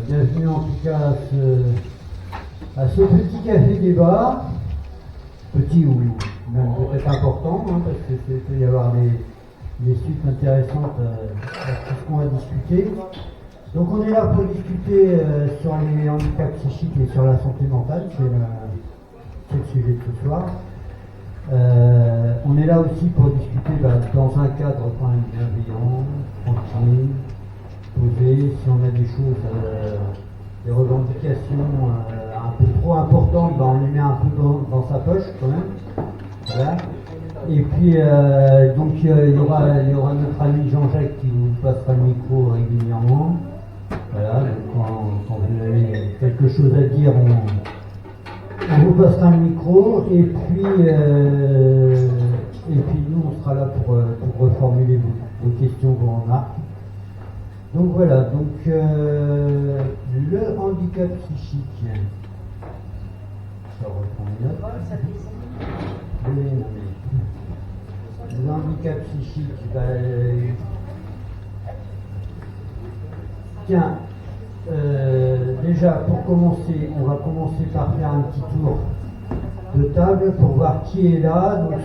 Bienvenue en tout cas à ce petit café débat, petit ou même peut-être important, hein, parce qu'il peut y avoir des suites intéressantes à tout ce qu'on va discuter. Donc on est là pour discuter sur les handicaps psychiques et sur la santé mentale, c'est le sujet de ce soir. On est là aussi pour discuter dans un cadre quand même bienveillant, tranquille, posé. Si on a des choses, des revendications un peu trop importantes, on les met un peu dans sa poche quand même. Voilà. Et puis donc il y aura notre ami Jean-Jacques qui vous passera le micro régulièrement. Voilà, donc quand vous avez quelque chose à dire, on vous passera le micro, et puis nous on sera là pour reformuler vos questions, vos remarques. Donc voilà, donc le handicap psychique. Ça reprend une note. Le handicap psychique, tiens, déjà pour commencer, on va commencer par faire un petit tour de table pour voir qui est là, donc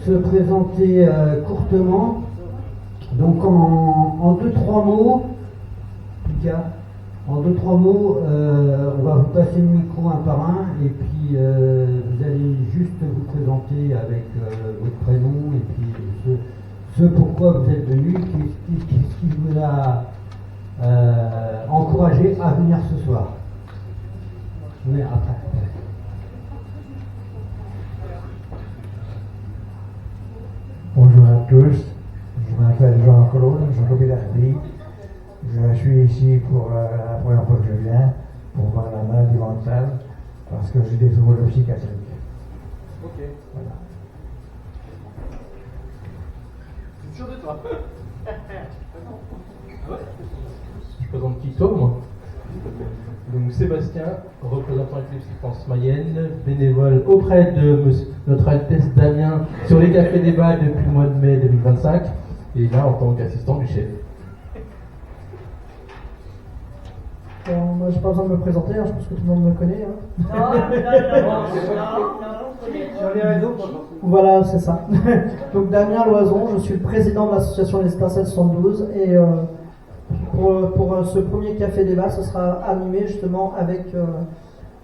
se présenter courtement. Donc en 2-3 mots, on va vous passer le micro un par un, et puis vous allez juste vous présenter avec votre prénom et puis ce pourquoi vous êtes venu, qu'est-ce qui vous a encouragé à venir ce soir. Mais après. Bonjour à tous, je m'appelle Jean-Claude Lardy. Je suis ici pour la première fois que je viens pour voir la maladie mentale parce que j'ai des troubles psychiatriques. Ok. Voilà. Tu es sûr de toi? Je présente qui toi, moi? Donc Sébastien, représentant Éclipse France Mayenne, bénévole auprès de notre Altesse Damien sur les cafés débat depuis le mois de mai 2025, et là en tant qu'assistant du chef. Bon, moi, j'ai pas besoin de me présenter, je pense que tout le monde me connaît. Sur les réseaux, Voilà, c'est ça. Donc Damien Loison, je suis le président de l'association L'Estincelle 72, et pour ce premier café débat, ce sera animé justement avec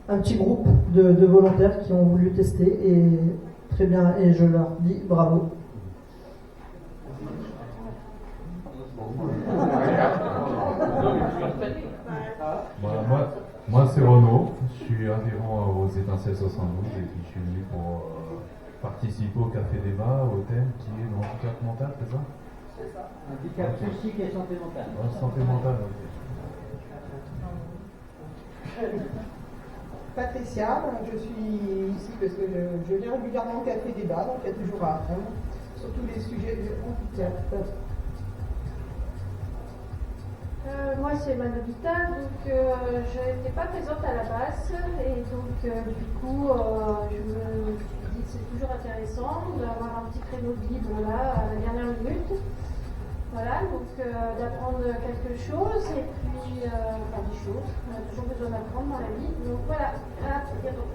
un petit groupe de volontaires qui ont voulu tester, et très bien, et je leur dis bravo. Moi c'est Renaud, je suis adhérent aux Étincelles 72 et puis je suis venu pour participer au café débat au thème qui est le handicap mental, c'est ça? C'est ça, handicap psychique et santé mentale. Santé mentale, ok. Patricia, je suis ici parce que je viens régulièrement au café débat, donc il y a toujours à apprendre sur tous les sujets de handicap. Moi c'est Manolita, donc je n'étais pas présente à la base, et donc du coup je me suis dit que c'est toujours intéressant d'avoir un petit créneau de libre là à la dernière minute. Voilà, donc d'apprendre quelque chose, et puis des choses, on a toujours besoin d'apprendre dans la vie, donc voilà, à bientôt.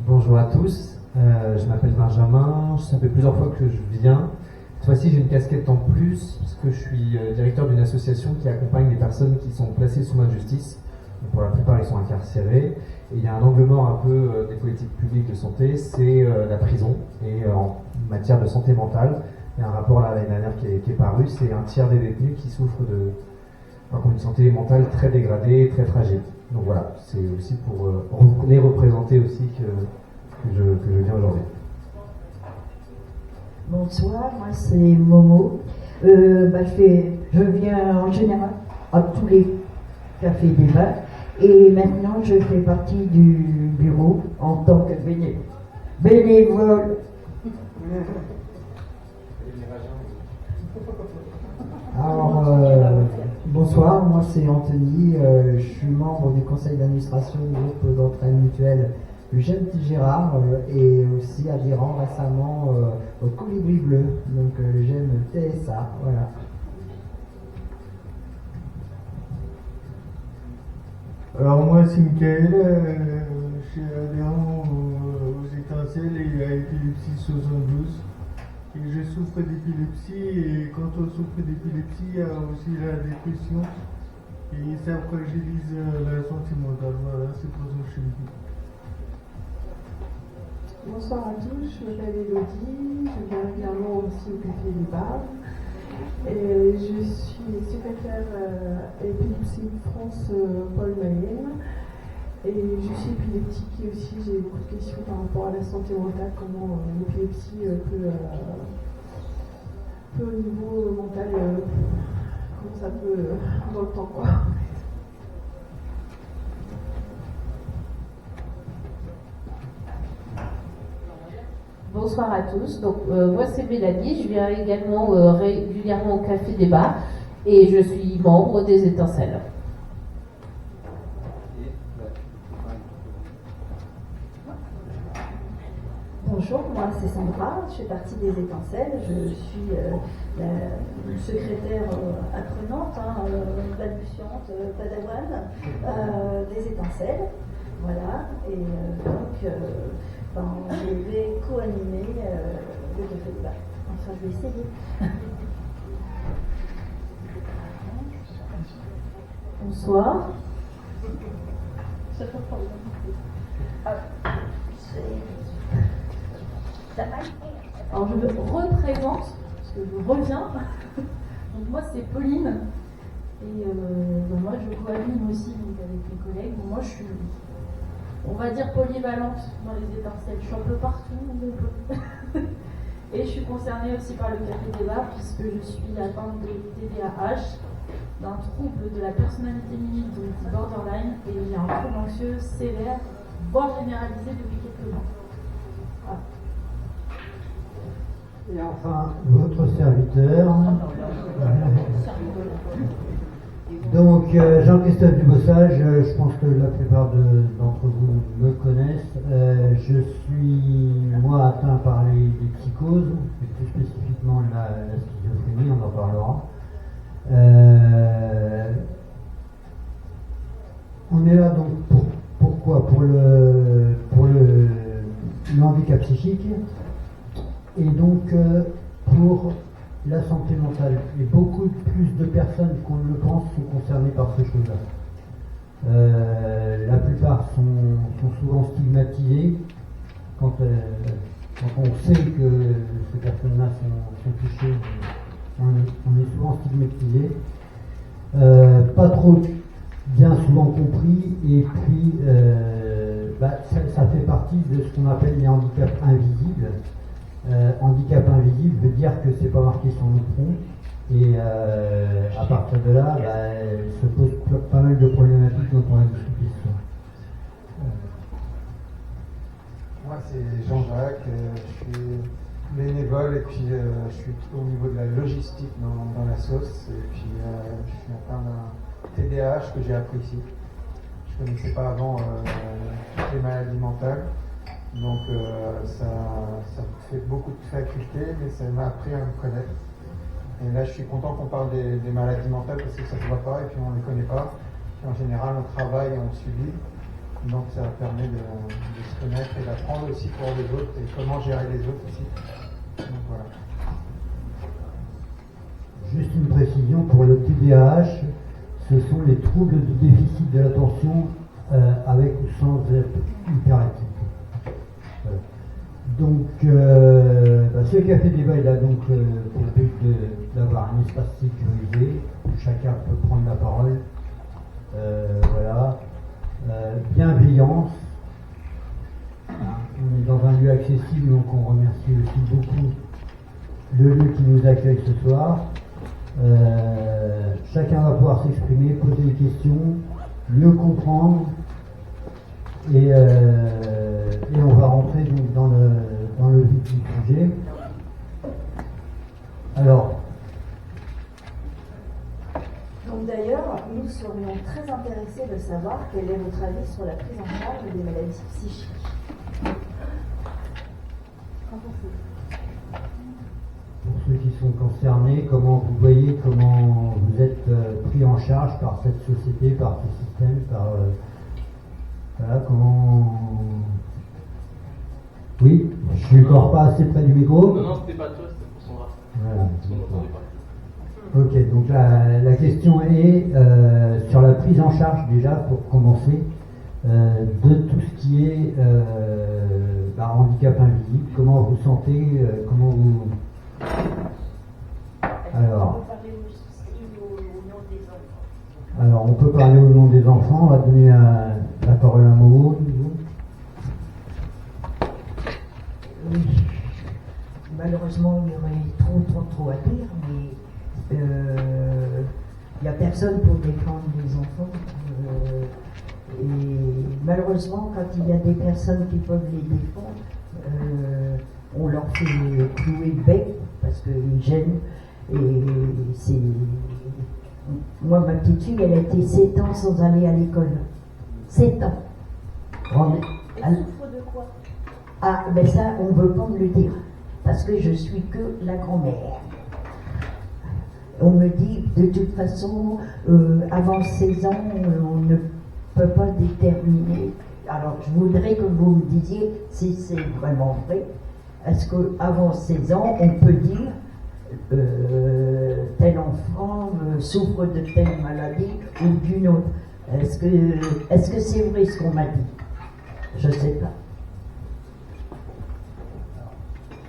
Bonjour à tous, je m'appelle Benjamin, ça fait plusieurs fois que je viens. Cette fois-ci j'ai une casquette en plus, parce que je suis directeur d'une association qui accompagne les personnes qui sont placées sous main de justice. Donc pour la plupart ils sont incarcérés, et il y a un angle mort un peu des politiques publiques de santé, c'est la prison. Et en matière de santé mentale, il y a un rapport là l'année dernière qui est paru, c'est un tiers des détenus qui souffrent d'une santé mentale très dégradée, très fragile. Donc voilà, c'est aussi pour les représenter aussi que je viens aujourd'hui. Bonsoir, moi c'est Momo. Je viens en général à tous les cafés débats, et maintenant je fais partie du bureau en tant que bénévole. Alors, bonsoir, moi c'est Anthony, je suis membre du conseil d'administration du groupe d'entraide mutuelle Eugène Tigérard et aussi adhérent récemment au Colibri Bleu, donc Eugène TSA, voilà. Alors moi c'est Michael, je suis adhérent aux étincelles et à épilepsie 72. Et je souffre d'épilepsie et quand on souffre d'épilepsie, il y a aussi la dépression et ça fragilise la santé mentale. Voilà, c'est pour ça que je suis ici. Bonsoir à tous, je m'appelle Elodie, je viens régulièrement aussi au Café des Bars. Et je suis secrétaire épilepsie France Paul Mayenne. Et je suis épileptique et aussi j'ai beaucoup de questions par rapport à la santé mentale, comment l'épilepsie peut au niveau mental, comment ça peut dans le temps quoi. Bonsoir à tous. Donc, moi, c'est Mélanie. Je viens également régulièrement au Café Débat et je suis membre des Étincelles. Bonjour, moi c'est Sandra, je fais partie des Étincelles, je suis la secrétaire apprenante, balbutiante, padawan des Étincelles. Voilà, et donc je vais co-animer le Café Débat. Enfin, je vais essayer. Bonsoir. Alors je me représente, parce que je reviens. Donc moi c'est Pauline. Et moi je co-anime aussi donc, avec mes collègues. Moi je suis, on va dire, polyvalente dans les étincelles. Je suis un peu partout où on peut. Et je suis concernée aussi par le Café Débat puisque je suis atteinte de TDAH, d'un trouble de la personnalité limite, donc borderline, et j'ai un trouble anxieux sévère, voire généralisé depuis quelques mois. Voilà. Et enfin, votre serviteur. Donc, Jean-Christophe Dubossage, je pense que la plupart d'entre vous me connaissent. Je suis, moi, atteint par les psychoses, et plus spécifiquement la schizophrénie, on en parlera. On est là donc pourquoi pour le handicap psychique et donc pour la santé mentale. Et beaucoup plus de personnes qu'on ne le pense sont concernées par ces choses-là. La plupart sont souvent stigmatisées quand on sait que ces personnes-là sont touchées. On est souvent stigmatisé, pas trop bien souvent compris, et puis ça fait partie de ce qu'on appelle les handicaps invisibles. Handicap invisible veut dire que c'est pas marqué sur le front, et à partir de là, se pose pas mal de problématiques dont on a discuté ce soir. Moi c'est Jean-Jacques, je suis bénévole et puis je suis au niveau de la logistique dans la sauce, et puis je suis atteint d'un TDAH que j'ai appris ici. Je ne connaissais pas avant toutes les maladies mentales, donc ça fait beaucoup de facultés, mais ça m'a appris à me connaître. Et là je suis content qu'on parle des maladies mentales parce que ça ne se voit pas et puis on ne les connaît pas. Et en général on travaille et on subit, donc ça permet de se connaître et d'apprendre aussi pour les autres et comment gérer les autres aussi. Donc, voilà. Juste une précision pour le TDAH, ce sont les troubles du déficit de l'attention avec ou sans hyperactivité. Voilà. Donc, ce Café Débat il a donc pour but d'avoir un espace sécurisé où chacun peut prendre la parole. Voilà. Bienveillance. On est dans un lieu accessible, donc on remercie aussi beaucoup le lieu qui nous accueille ce soir. Chacun va pouvoir s'exprimer, poser des questions, mieux comprendre, et on va rentrer donc dans le vif du sujet. Alors. Donc d'ailleurs, nous serions très intéressés de savoir quel est votre avis sur la prise en charge des maladies psychiques. renforcée. Pour ceux qui sont concernés, comment vous voyez comment vous êtes pris en charge par cette société, par ce système, par voilà, comment. Oui, je suis encore pas assez près du micro. Non, c'était pas toi, c'était pour Sandra. Voilà. Parce qu'on n'entendait pas. Ok, donc la question est sur la prise en charge déjà pour commencer de tout ce qui est handicap invisible. Comment vous sentez, comment vous. Alors, on peut parler au nom des enfants. On va donner la parole à Momo. Oui. Malheureusement, il y aurait trop à dire, mais il n'y a personne pour défendre les enfants. Et malheureusement, quand il y a des personnes qui peuvent les défendre, on leur fait clouer le bec parce qu'ils gênent. Et c'est. Moi, ma petite fille, elle a été 7 ans sans aller à l'école. 7 ans. Elle souffre de quoi? Ah, ben ça, on ne veut pas me le dire. Parce que je suis que la grand-mère. On me dit, de toute façon, avant 16 ans, on ne peut pas déterminer. Alors, je voudrais que vous me disiez si c'est vraiment vrai. Est-ce qu'avant 16 ans, on peut dire tel enfant souffre de telle maladie ou d'une autre? Est-ce que c'est vrai ce qu'on m'a dit? Je ne sais pas.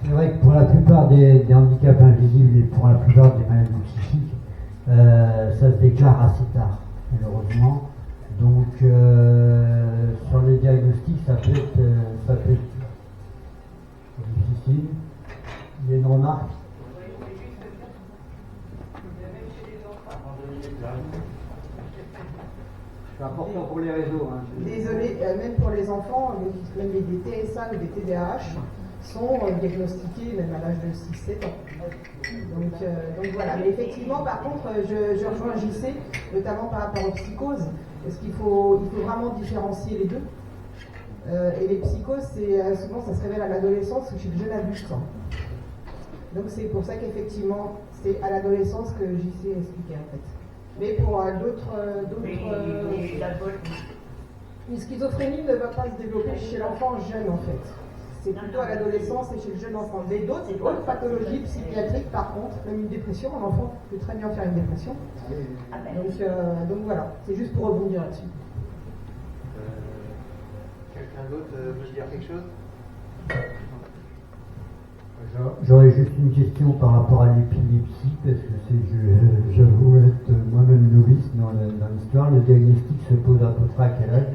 C'est vrai que pour la plupart des handicaps invisibles et pour la plupart des maladies psychiques, ça se déclare assez tard, malheureusement. Donc, sur les diagnostics, ça peut être difficile. Il y a une remarque? C'est important pour les réseaux. Hein. Désolé, même pour les enfants, même les TSA ou des TDAH sont diagnostiqués même à l'âge de 6-7 ans. Donc voilà, mais effectivement, par contre, je rejoins JC, notamment par rapport aux psychoses, parce qu'il faut vraiment différencier les deux. Et les psychoses, souvent ça se révèle à l'adolescence ou chez le jeune adulte. Donc c'est pour ça qu'effectivement, c'est à l'adolescence que JC expliquait en fait. Mais pour une schizophrénie ne va pas se développer chez l'enfant jeune en fait. C'est plutôt à l'adolescence et chez le jeune enfant. Mais d'autres pathologies psychiatriques par contre, même une dépression, un enfant peut très bien faire une dépression. Donc voilà, c'est juste pour rebondir là-dessus. Quelqu'un d'autre veut dire quelque chose? J'aurais juste une question par rapport à l'épilepsie, parce que j'avoue être moi-même novice dans l'histoire. Le diagnostic se pose à peu près à quel âge?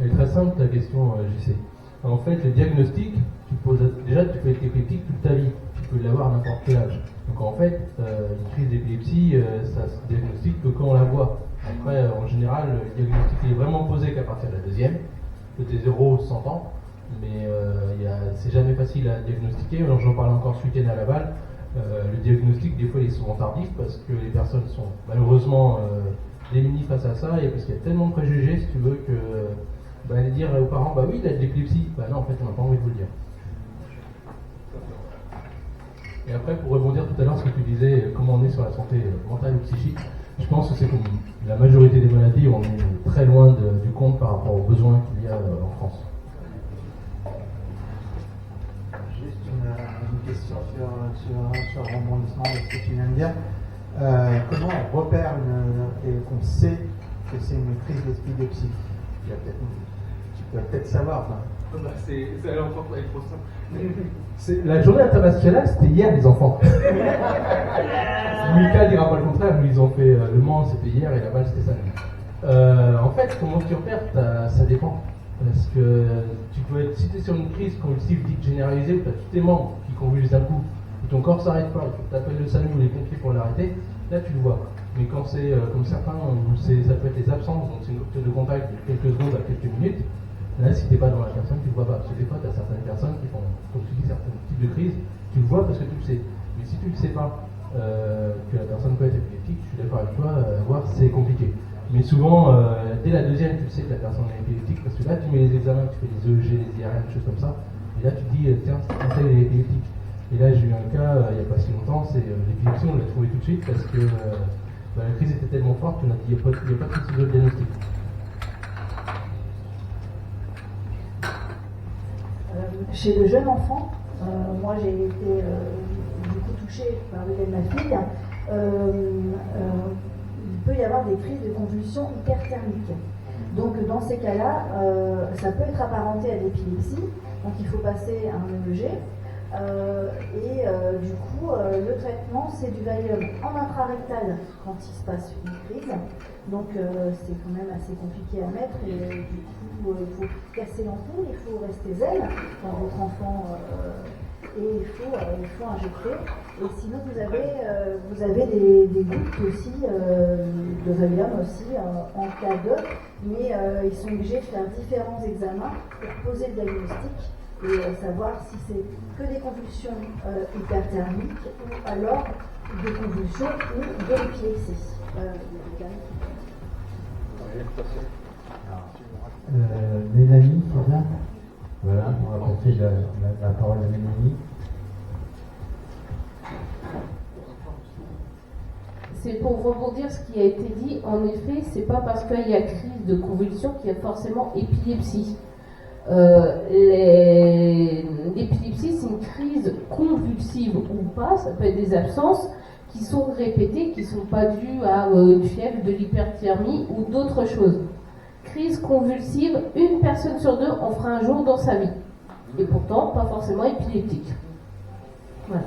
Elle est très simple ta question, JC. En fait, le diagnostic, tu peux être épileptique toute ta vie. Tu peux l'avoir à n'importe quel âge. Donc en fait, une crise d'épilepsie, ça se diagnostique que quand on la voit. Après, en général, le diagnostic est vraiment posé qu'à partir de la deuxième. C'était 0-100 ans, mais c'est jamais facile à diagnostiquer. Alors, j'en parlais encore ce week-end à Laval. Le diagnostic, des fois, il est souvent tardif parce que les personnes sont malheureusement démunies face à ça et parce qu'il y a tellement de préjugés, si tu veux, que aller dire aux parents, bah oui, il a de l'épilepsie. Bah non, en fait, on n'a pas envie de vous le dire. Et après, pour rebondir tout à l'heure, ce que tu disais, comment on est sur la santé mentale ou psychique, je pense que c'est comme la majorité des maladies, on est très loin du compte par rapport aux besoins qu'il y a en France. Juste une question sur le rebondissement de ce que tu viens de dire. Comment on repère et qu'on sait que c'est une crise d'épilepsie? Tu peux peut-être savoir. C'est encore pas trop simple. La journée internationale, c'était hier, les enfants. Mika dira pas le contraire, nous ils ont fait Le Mans, c'était hier, et Laval, c'était samedi. En fait, comment tu repères, ça dépend. Parce que tu peux être, si tu es sur une crise convulsive dite généralisée, où tu as tous tes membres qui convulsent d'un coup, et ton corps s'arrête pas, il faut que tu appelles le SAMU ou les pompiers pour l'arrêter, là tu le vois. Mais quand c'est comme certains, ça peut être les absences, donc c'est une rupture de contact de quelques secondes à quelques minutes. Là, si tu n'es pas dans la personne, tu ne le vois pas. Parce que des fois, tu as certaines personnes qui font, comme tu dis, certains types de crise, tu le vois parce que tu le sais. Mais si tu ne le sais pas, que la personne peut être épileptique, je suis d'accord avec toi, voir c'est compliqué. Mais souvent, dès la deuxième, tu sais que la personne est épileptique, parce que là, tu mets les examens, tu fais les EEG, les IRM, des choses comme ça, et là, tu te dis, tiens, elle est épileptique. Et là, j'ai eu un cas, il n'y a pas si longtemps, c'est l'épilepsie, on l'a trouvé tout de suite, parce que la crise était tellement forte qu'on a dit, il n'y a pas de souci de diagnostic. Chez le jeune enfant, moi j'ai été du coup touchée par le cas de ma fille. Il peut y avoir des crises de convulsions hyperthermiques. Donc dans ces cas-là, ça peut être apparenté à l'épilepsie, donc il faut passer à un EEG. Du coup, le traitement c'est du Valium en intrarectal quand il se passe une crise. Donc c'est quand même assez compliqué à mettre et du coup il faut casser l'ampoule, il faut rester zen quand votre enfant et il faut injecter. Et sinon vous avez des gouttes aussi de Valium aussi en cas de, mais ils sont obligés de faire différents examens pour poser le diagnostic et savoir si c'est que des convulsions hyperthermiques ou alors des convulsions ou de l'épilepsie. Mélanie, c'est ça? Voilà, on va passer la parole à Mélanie. C'est pour rebondir ce qui a été dit. En effet, c'est pas parce qu'il y a crise de convulsion qu'il y a forcément épilepsie. L'épilepsie, c'est une crise convulsive ou pas, ça peut être des absences qui sont répétées, qui ne sont pas dues à une fièvre, de l'hyperthermie ou d'autres choses. Crise convulsive, une personne sur deux en fera un jour dans sa vie. Et pourtant, pas forcément épileptique. Voilà.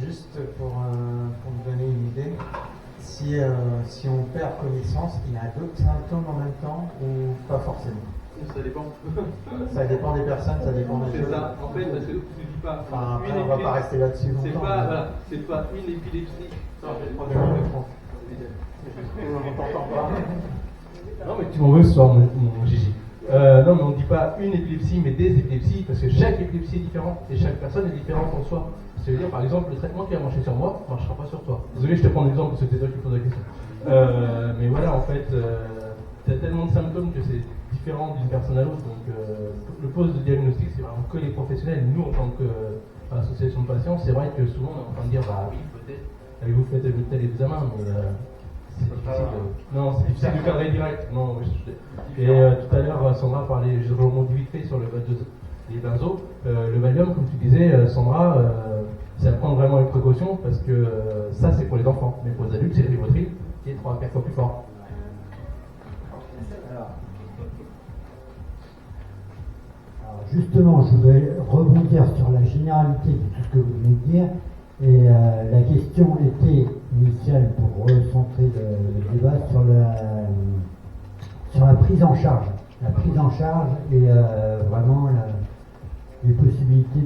Juste pour me donner une idée, si on perd connaissance, il y a d'autres symptômes en même temps ou pas forcément? Ça dépend. Ça dépend des personnes, ça dépend des choses. C'est ça, en fait, parce que tu dis pas. Enfin, après, on va pas rester là-dessus longtemps. C'est pas une épilepsie. Non, mais tu m'en veux ce soir, mon Gigi. Non, mais on ne dit pas une épilepsie, mais des épilepsies, parce que chaque épilepsie est différente et chaque personne est différente en soi. C'est-à-dire, par exemple, le traitement qui va marcher sur moi ne marchera pas sur toi. Désolé, je te prends l'exemple parce que c'est toi qui poses la question. Mais voilà, en fait, tu as tellement de symptômes que c'est différent d'une personne à l'autre. Donc, le poste de diagnostic, c'est vraiment que les professionnels. Nous, en tant qu'association de patients, c'est vrai que souvent, on est en train de dire, bah oui, peut-être, avez-vous fait tel examen, mais c'est difficile. Non, c'est difficile de cadrer direct. Non, et tout à l'heure, Sandra parlait, je remonte vite fait sur les benzos. Le Valium, comme tu disais, Sandra, c'est à prendre vraiment avec précaution parce que ça, c'est pour les enfants. Mais pour les adultes, c'est le Rivotril qui est 3 à 4 fois plus fort. Alors justement, je voudrais rebondir sur la généralité de tout ce que vous venez de dire. Et la question était initiale pour recentrer le débat sur la prise en charge. La prise en charge et vraiment les possibilités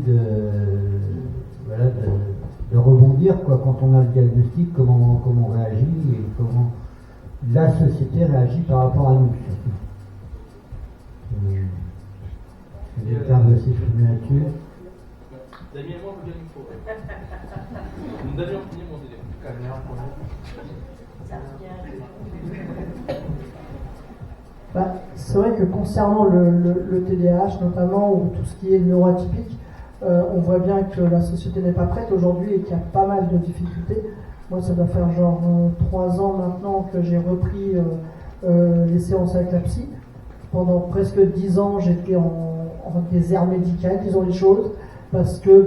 de rebondir quand on a le diagnostic, comment on réagit et comment la société réagit par rapport à nous. Je vais terminer là-dessus. Damien, moi, je veux bien une fois. Damien, finir mon délai. C'est vrai que concernant le TDAH notamment, ou tout ce qui est neuroatypique, on voit bien que la société n'est pas prête aujourd'hui et qu'il y a pas mal de difficultés. Moi, ça doit faire genre 3 ans maintenant que j'ai repris les séances avec la psy. Pendant presque 10 ans, j'étais en désert médical, disons les choses, parce que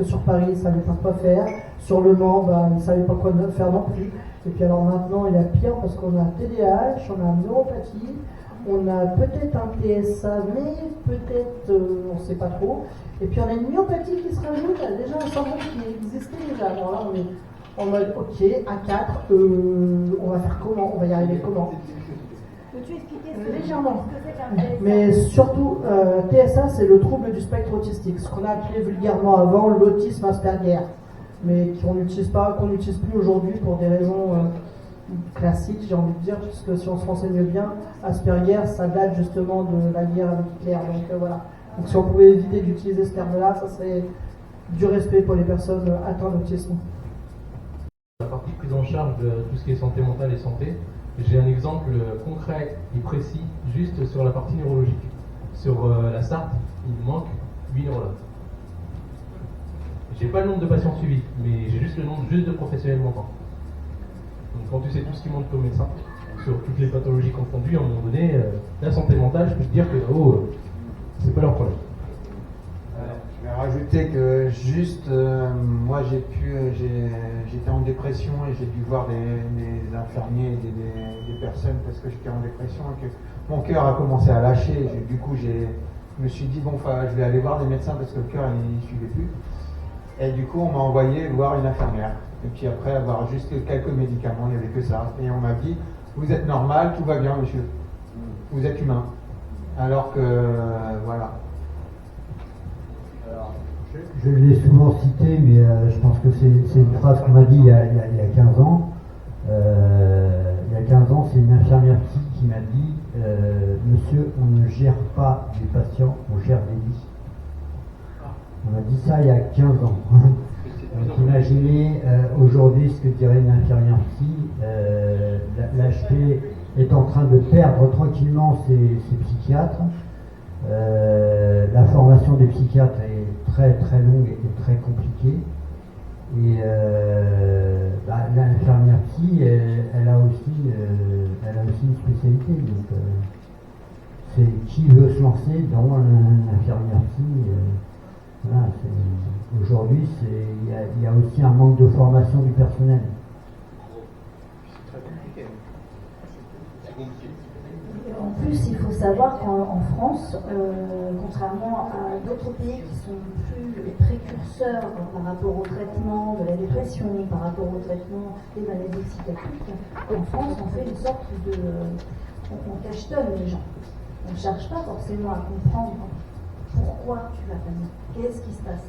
sur Paris, ils ne savaient pas quoi faire, sur Le Mans, ils ne savaient pas quoi faire non plus. Et puis alors maintenant, il y a pire parce qu'on a TDAH, on a neuropathie, on a peut-être un TSA, mais peut-être, on ne sait pas trop. Et puis on a une myopathie qui se rajoute, il y a déjà un syndrome qui existait déjà. Alors là, on est en mode, ok, A4, on va faire comment? On va y arriver comment? Peux-tu expliquer légèrement? ce que c'est qu'un TSA? Mais surtout, TSA, c'est le trouble du spectre autistique, ce qu'on a appelé vulgairement avant l'autisme Asperger, mais qu'on n'utilise plus aujourd'hui pour des raisons classiques, j'ai envie de dire, puisque si on se renseigne bien, Asperger, ça date justement de la guerre avec Hitler, donc voilà. Donc si on pouvait éviter d'utiliser ce terme-là, ça serait du respect pour les personnes atteintes d'autisme. La partie prise en charge de tout ce qui est santé mentale et santé, j'ai un exemple concret et précis juste sur la partie neurologique. Sur la Sarthe, il manque 8 neurologues. J'ai pas le nombre de patients suivis, mais j'ai juste le nombre de professionnels manquants. Donc quand tu sais tout ce qui manque comme médecin, sur toutes les pathologies confondues, à un moment donné, la santé mentale, je peux te dire que c'est pas leur problème. Je vais rajouter que juste, moi j'étais en dépression et j'ai dû voir des infirmiers et des personnes parce que j'étais en dépression et que mon cœur a commencé à lâcher. Du coup, je me suis dit, je vais aller voir des médecins parce que le cœur il ne suivait plus. Et du coup, on m'a envoyé voir une infirmière. Et puis après avoir juste quelques médicaments, il n'y avait que ça. Et on m'a dit, vous êtes normal, tout va bien, monsieur. Vous êtes humain. Alors que, voilà. Je l'ai souvent cité, mais je pense que c'est une phrase qu'on m'a dit il y a 15 ans. Il y a 15 ans, c'est une infirmière qui m'a dit monsieur, on ne gère pas les patients, on gère les lits. On m'a dit ça il y a 15 ans. Donc imaginez aujourd'hui ce que dirait une infirmière psy. L'HP est en train de perdre tranquillement ses psychiatres. La formation des psychiatres est très très longue et très compliquée. Et l'infirmière psy, elle a aussi une spécialité. Donc, c'est qui veut se lancer dans l'infirmière psy. Voilà, aujourd'hui, il y a aussi un manque de formation du personnel. En plus, il faut savoir qu'en France, contrairement à d'autres pays qui sont plus précurseurs par rapport au traitement de la dépression, par rapport au traitement des maladies psychiatriques, en France, on fait une sorte de... on cachetonne les gens. On ne cherche pas forcément à comprendre pourquoi tu vas pas bien, qu'est-ce qui se passe.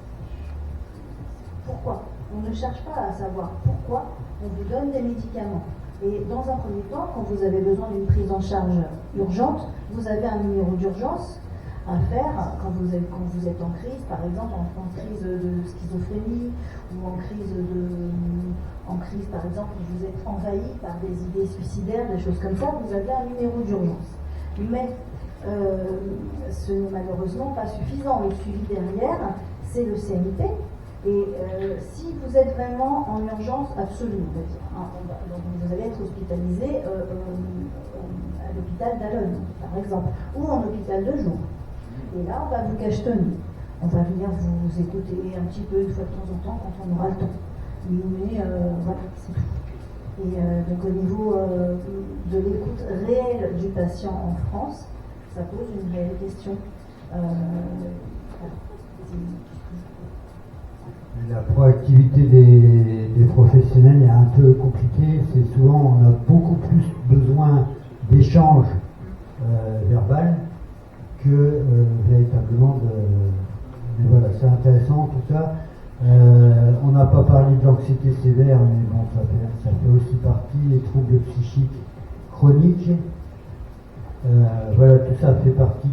Pourquoi? On ne cherche pas à savoir pourquoi, on vous donne des médicaments. Et dans un premier temps, quand vous avez besoin d'une prise en charge urgente, vous avez un numéro d'urgence à faire quand vous êtes en crise, par exemple en crise de schizophrénie ou en crise par exemple où vous êtes envahi par des idées suicidaires, des choses comme ça, vous avez un numéro d'urgence. Mais ce n'est malheureusement pas suffisant. Le suivi derrière, c'est le CMP. Et si vous êtes vraiment en urgence absolue, on va dire, donc vous allez être hospitalisé à l'hôpital d'Allonne, par exemple, ou en hôpital de jour. Et là, on va vous cachetonner. On va venir vous écouter un petit peu une fois de temps en temps quand on aura le temps. Mais voilà, c'est tout. Et donc au niveau de l'écoute réelle du patient en France, ça pose une réelle question. La proactivité des professionnels est un peu compliquée. C'est souvent, on a beaucoup plus besoin d'échanges verbal que véritablement de... Mais voilà, c'est intéressant en tout cas. On n'a pas parlé de l'anxiété sévère, mais bon, ça fait aussi partie des troubles psychiques chroniques. Voilà, tout ça fait partie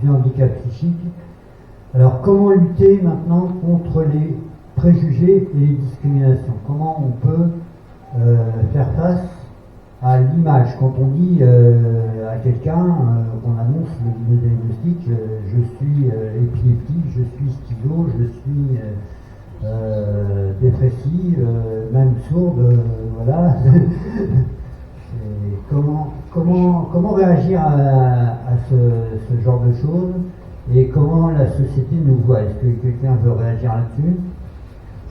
du handicap psychique. Alors, comment lutter maintenant contre les préjugés et les discriminations? Comment on peut faire face à l'image quand on dit à quelqu'un, qu'on annonce le diagnostic, je suis épileptique, je suis schizo, je suis dépressive, même sourde, voilà. Comment réagir à ce genre de choses? Et comment la société nous voit? Est-ce que quelqu'un veut réagir là-dessus?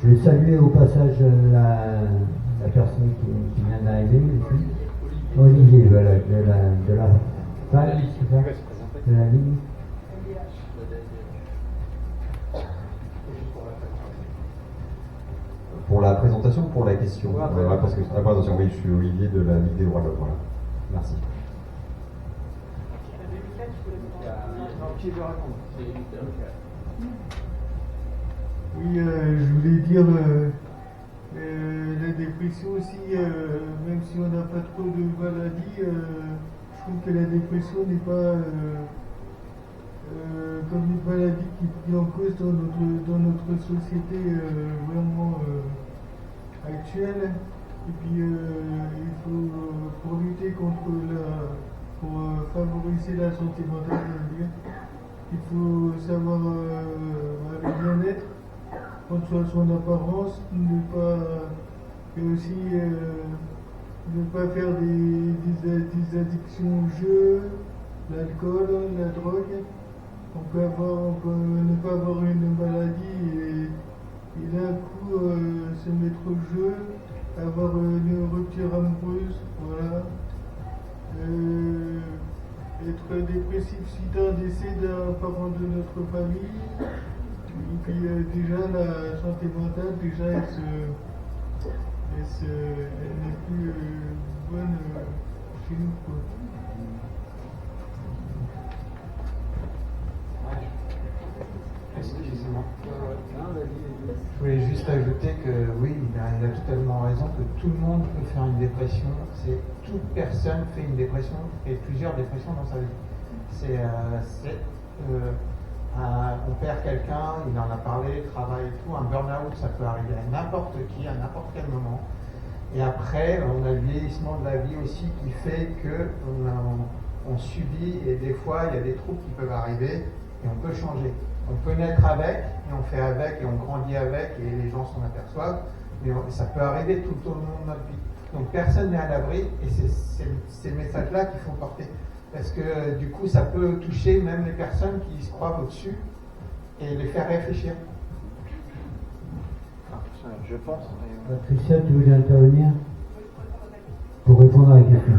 Je vais saluer au passage la personne qui vient d'arriver ici. Olivier, voilà, de la FAL, c'est ça? De la ligne. Pour la présentation ou pour la question? Parce que la présentation, oui, je suis Olivier de la Ligue des droits de l'homme. Voilà. Merci. Oui, je voulais dire la dépression aussi, même si on n'a pas trop de maladies, je trouve que la dépression n'est pas comme une maladie qui est prise en cause dans notre société vraiment actuelle. Et puis il faut, pour lutter contre pour favoriser la santé mentale, je veux dire, il faut savoir le bien-être, prendre soin de son apparence, et aussi ne pas faire des addictions au jeu, l'alcool, la drogue. On peut ne pas avoir une maladie et d'un coup se mettre au jeu, avoir une rupture amoureuse, voilà. Être dépressif suite à un décès d'un parent de notre famille. Et puis déjà la santé mentale, déjà elle n'est plus bonne chez nous, quoi. Excusez-moi. Je voulais juste ajouter que oui, il a totalement raison, que tout le monde peut faire une dépression. Toute personne fait une dépression et plusieurs dépressions dans sa vie. On perd quelqu'un, il en a parlé, travail et tout, un burn-out, ça peut arriver à n'importe qui, à n'importe quel moment. Et après, on a le vieillissement de la vie aussi qui fait qu'on subit, et des fois, il y a des troubles qui peuvent arriver et on peut changer. On peut naître avec, et on fait avec, et on grandit avec, et les gens s'en aperçoivent, mais ça peut arriver tout au long de notre vie. Donc personne n'est à l'abri, et c'est ces messages-là qu'il faut porter. Parce que du coup, ça peut toucher même les personnes qui se croient au-dessus, et les faire réfléchir. Enfin, je pense. Patricia, tu voulais intervenir pour répondre à la question?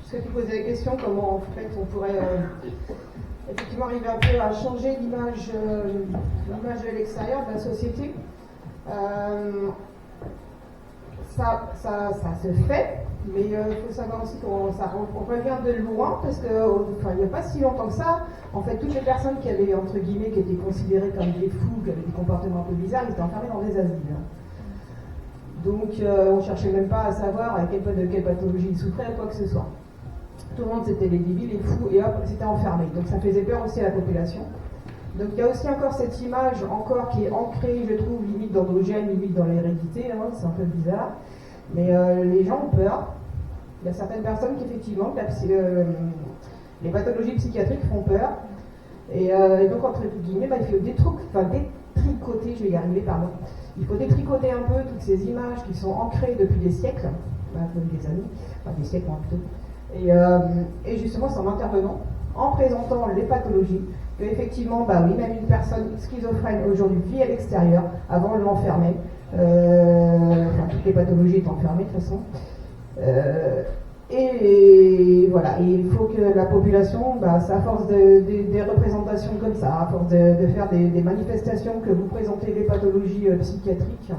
Parce que tu posais la question, comment en fait on pourrait effectivement arriver un peu à changer l'image de l'extérieur de la société. Ça se fait, mais il faut savoir aussi qu'on revient de loin, parce que il n'y a pas si longtemps que ça, en fait, toutes les personnes qui avaient, entre guillemets, qui étaient considérées comme des fous, qui avaient des comportements un peu bizarres, ils étaient enfermés dans des asiles. Donc on ne cherchait même pas à savoir de quelle pathologie ils souffraient, quoi que ce soit. Tout le monde, c'était les débiles, les fous, et hop, c'était enfermé. Donc ça faisait peur aussi à la population. Donc il y a aussi encore cette image qui est ancrée, je trouve, limite dans nos gènes, limite dans l'hérédité, hein, c'est un peu bizarre. Mais les gens ont peur. Il y a certaines personnes qui, effectivement, les pathologies psychiatriques font peur. Et donc, entre guillemets, il faut détricoter, je vais y arriver, pardon. Il faut détricoter un peu toutes ces images qui sont ancrées depuis des siècles, des années, enfin des siècles plutôt. Et justement, c'est en intervenant, en présentant les pathologies, que effectivement, oui, même une personne schizophrène aujourd'hui vit à l'extérieur, avant on l'enfermait. Toutes les pathologies étant enfermées de toute façon. Et voilà, et il faut que la population, c'est à force des représentations comme ça, à force de faire des manifestations que vous présentez les pathologies psychiatriques.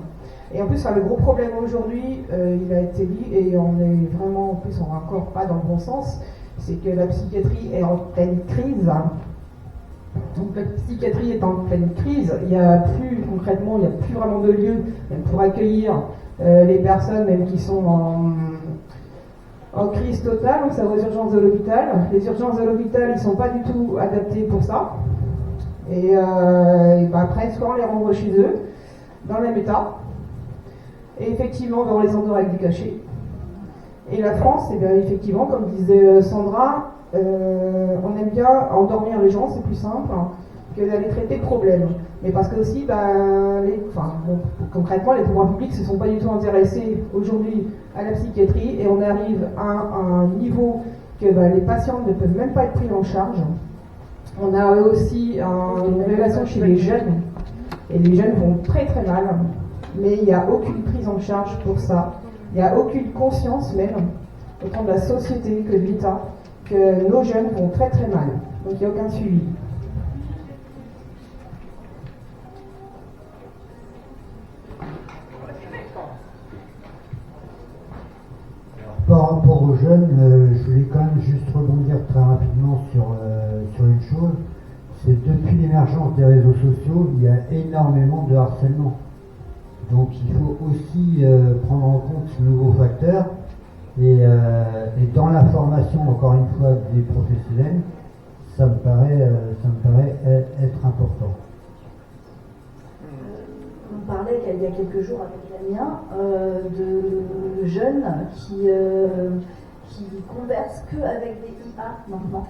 Et en plus, le gros problème aujourd'hui, il a été dit, et on est vraiment, en plus, on n'est encore pas dans le bon sens, c'est que la psychiatrie est en pleine crise. Donc la psychiatrie est en pleine crise, il n'y a plus vraiment de lieu même pour accueillir les personnes même qui sont en crise totale, donc ça va aux urgences de l'hôpital. Les urgences de l'hôpital, ils ne sont pas du tout adaptés pour ça. Et après, soit on les renvoie chez eux, dans le même état, et effectivement, on les endort avec du cachet. Et la France, effectivement, comme disait Sandra, on aime bien endormir les gens, c'est plus simple que d'aller traiter le problème. Mais parce que aussi, concrètement, les pouvoirs publics ne se sont pas du tout intéressés aujourd'hui à la psychiatrie, et on arrive à un niveau que les patients ne peuvent même pas être pris en charge. On a aussi une révélation chez les jeunes, et les jeunes vont très très mal, mais il n'y a aucune prise en charge pour ça. Il n'y a aucune conscience même, autant de la société que de l'État, que nos jeunes vont très très mal. Donc il n'y a aucun suivi. Par rapport aux jeunes, je voulais quand même juste rebondir très rapidement sur une chose. C'est depuis l'émergence des réseaux sociaux, il y a énormément de harcèlement. Donc il faut aussi prendre en compte ce nouveau facteur. Et dans la formation, encore une fois, des professionnels, ça me paraît être important. On parlait il y a quelques jours avec Damien de jeunes qui conversent qu'avec des IA maintenant.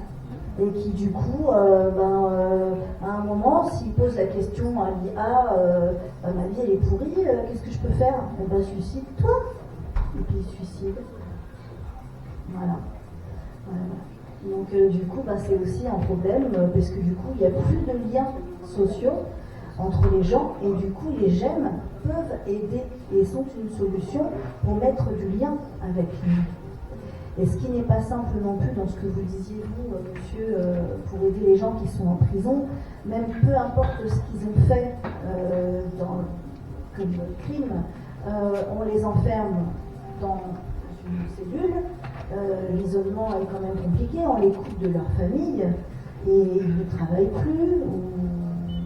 Et qui du coup, à un moment, s'ils posent la question à l'IA, ma vie elle est pourrie, qu'est-ce que je peux faire? Suicide-toi. Et puis suicide. Voilà. Donc du coup, c'est aussi un problème, parce que du coup, il n'y a plus de liens sociaux entre les gens, et du coup, les gemmes peuvent aider et sont une solution pour mettre du lien avec nous. Et ce qui n'est pas simple non plus dans ce que vous disiez, vous, monsieur, pour aider les gens qui sont en prison, même peu importe ce qu'ils ont fait comme crime, on les enferme dans une cellule, l'isolement est quand même compliqué, on les coupe de leur famille, et ils ne travaillent plus,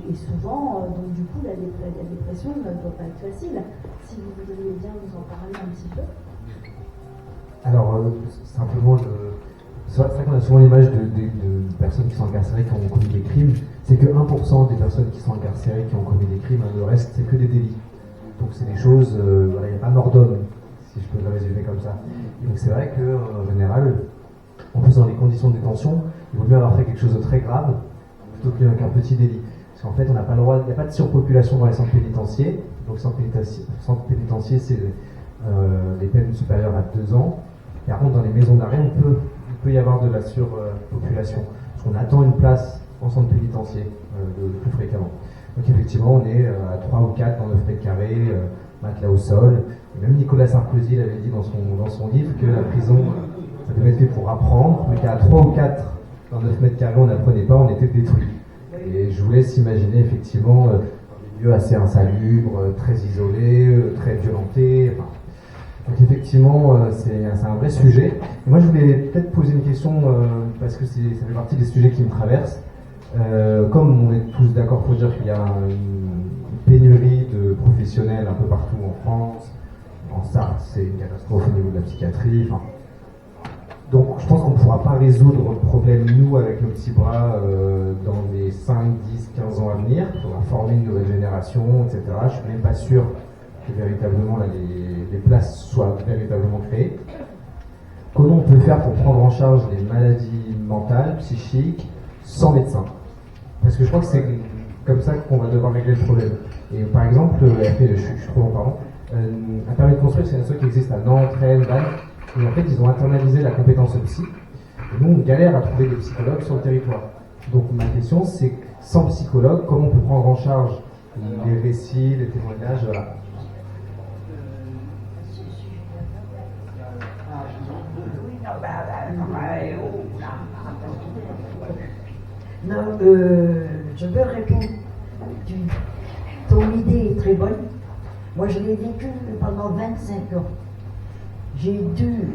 et souvent, donc du coup, la dépression ne doit pas être facile. Si vous voudriez bien nous en parler un petit peu. Alors, simplement, c'est vrai qu'on a souvent l'image de personnes qui sont incarcérées qui ont commis des crimes. C'est que 1% des personnes qui sont incarcérées qui ont commis des crimes, le reste, c'est que des délits. Donc, c'est des choses, il n'y a pas mort d'homme, si je peux le résumer comme ça. Et donc, c'est vrai qu'en général, en plus, dans les conditions de détention, il vaut mieux avoir fait quelque chose de très grave plutôt qu'un petit délit. Parce qu'en fait, on n'a pas le droit, il n'y a pas de surpopulation dans les centres pénitentiaires. Donc, centre pénitentiaire, c'est les peines supérieures à 2 ans. Par contre, dans les maisons d'arrêt, il peut y avoir de la surpopulation. Parce qu'on attend une place en centre pénitentiaire le plus fréquemment. Donc effectivement, on est à 3 ou 4 dans 9 mètres carrés, matelas au sol. Et même Nicolas Sarkozy l'avait dit dans son livre que la prison, ça devait être fait pour apprendre, mais qu'à 3 ou 4 dans 9 mètres carrés, on n'apprenait pas, on était détruit. Et je vous laisse imaginer effectivement des lieux assez insalubres, très isolés, très violentés. Donc effectivement, c'est un vrai sujet. Et moi, je voulais peut-être poser une question, parce que ça fait partie des sujets qui me traversent. Comme on est tous d'accord pour dire qu'il y a une pénurie de professionnels un peu partout en France, en Sarthe, c'est une catastrophe au niveau de la psychiatrie. Donc je pense qu'on ne pourra pas résoudre le problème, nous, avec nos petits bras, dans les 5, 10, 15 ans à venir. Il faudra former une nouvelle génération, etc. Je ne suis même pas sûr que véritablement les places soient véritablement créées. Comment on peut faire pour prendre en charge les maladies mentales, psychiques, sans médecin? Parce que je crois que c'est comme ça qu'on va devoir régler le problème. Et par exemple, je suis trop long, pardon, un permis de construire, c'est une asso qui existe à Nantes, Rennes, Vannes, et en fait ils ont internalisé la compétence psy. Et nous on galère à trouver des psychologues sur le territoire. Donc ma question c'est, sans psychologue, comment on peut prendre en charge les récits, les témoignages, voilà. Non, je veux répondre. Ton idée est très bonne. Moi, je l'ai vécu pendant 25 ans. J'ai dû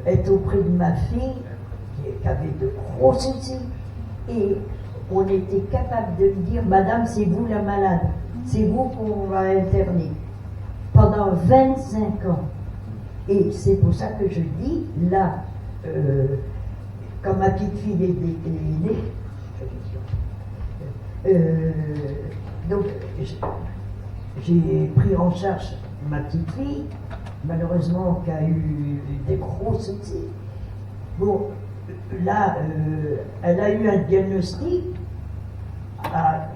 être auprès de ma fille qui avait de gros soucis et on était capable de lui dire: Madame, c'est vous la malade, c'est vous qu'on va interner. Pendant 25 ans. Et c'est pour ça que je dis, là, quand ma petite fille est née, donc j'ai pris en charge ma petite fille, malheureusement qui a eu des gros soucis. Bon, là, elle a eu un diagnostic,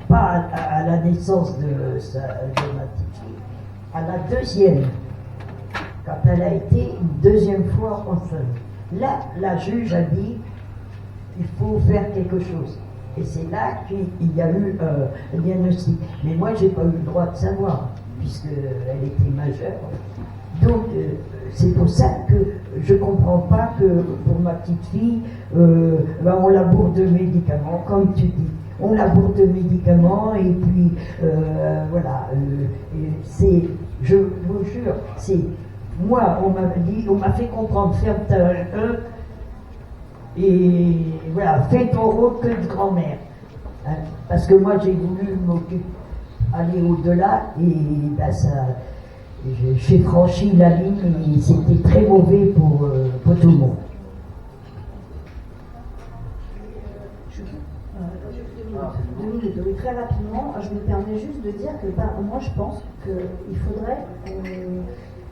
pas à la naissance de ma petite fille, à la deuxième, quand elle a été une deuxième fois enceinte. Là, la juge a dit, il faut faire quelque chose. Et c'est là qu'il y a eu un diagnostic. Mais moi, j'ai pas eu le droit de savoir, puisqu'elle était majeure. Donc, c'est pour ça que je comprends pas que pour ma petite fille, on la bourre de médicaments, comme tu dis. On la bourre de médicaments, et puis, voilà. Je vous jure, c'est... Moi, on m'a fait comprendre, ferme ta et voilà, fais ton rôle que de grand-mère. Hein, parce que moi, j'ai voulu aller au-delà, et ben j'ai franchi la ligne, et c'était très mauvais pour tout le monde. oui, très rapidement. Je me permets juste de dire que moi je pense qu'il faudrait,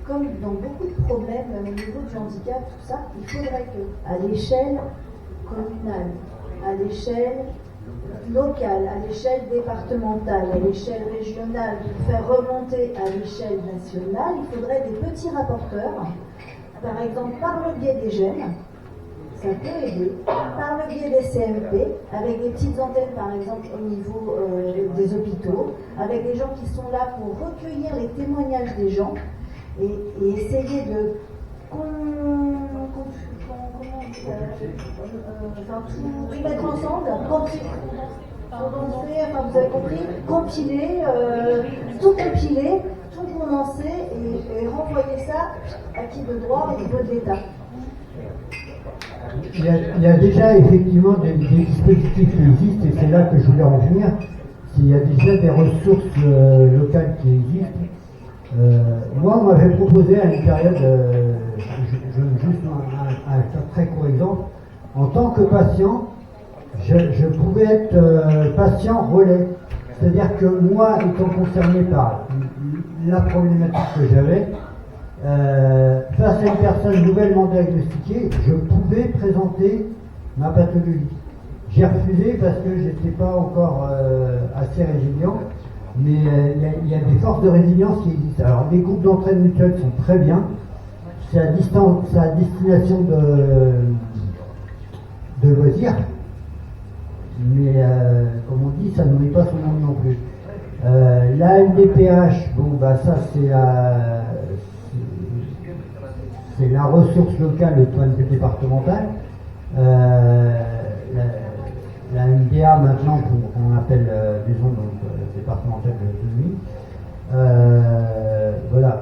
comme dans beaucoup de problèmes, même au niveau du handicap, tout ça, il faudrait qu'à l'échelle communale, à l'échelle locale, à l'échelle départementale, à l'échelle régionale, pour faire remonter à l'échelle nationale, il faudrait des petits rapporteurs, par exemple par le biais des jeunes, ça peut aider, par le biais des CMP, avec des petites antennes par exemple au niveau des hôpitaux, avec des gens qui sont là pour recueillir les témoignages des gens et essayer de tout mettre ensemble, condenser, enfin vous avez compris, compiler, tout compiler, tout condenser et renvoyer ça à qui de droit au niveau de l'État. Il y a déjà effectivement des dispositifs qui existent et c'est là que je voulais en venir. Il y a déjà des ressources locales qui existent. Moi, on m'avait proposé à une période, je donne juste un très court exemple, en tant que patient, je pouvais être patient relais. C'est-à-dire que moi, étant concerné par la problématique que j'avais, face à une personne nouvellement diagnostiquée, je pouvais présenter ma pathologie. J'ai refusé parce que j'étais pas encore assez résilient, mais il y a des forces de résilience qui existent. Alors les groupes d'entraide mutuelle sont très bien, c'est à destination de loisirs, mais comme on dit, ça ne nourrit pas son nom non plus. La MDPH, bon bah ça c'est la ressource locale de point de vue départemental. La MDA maintenant qu'on appelle maison départementale de l'autonomie. Voilà.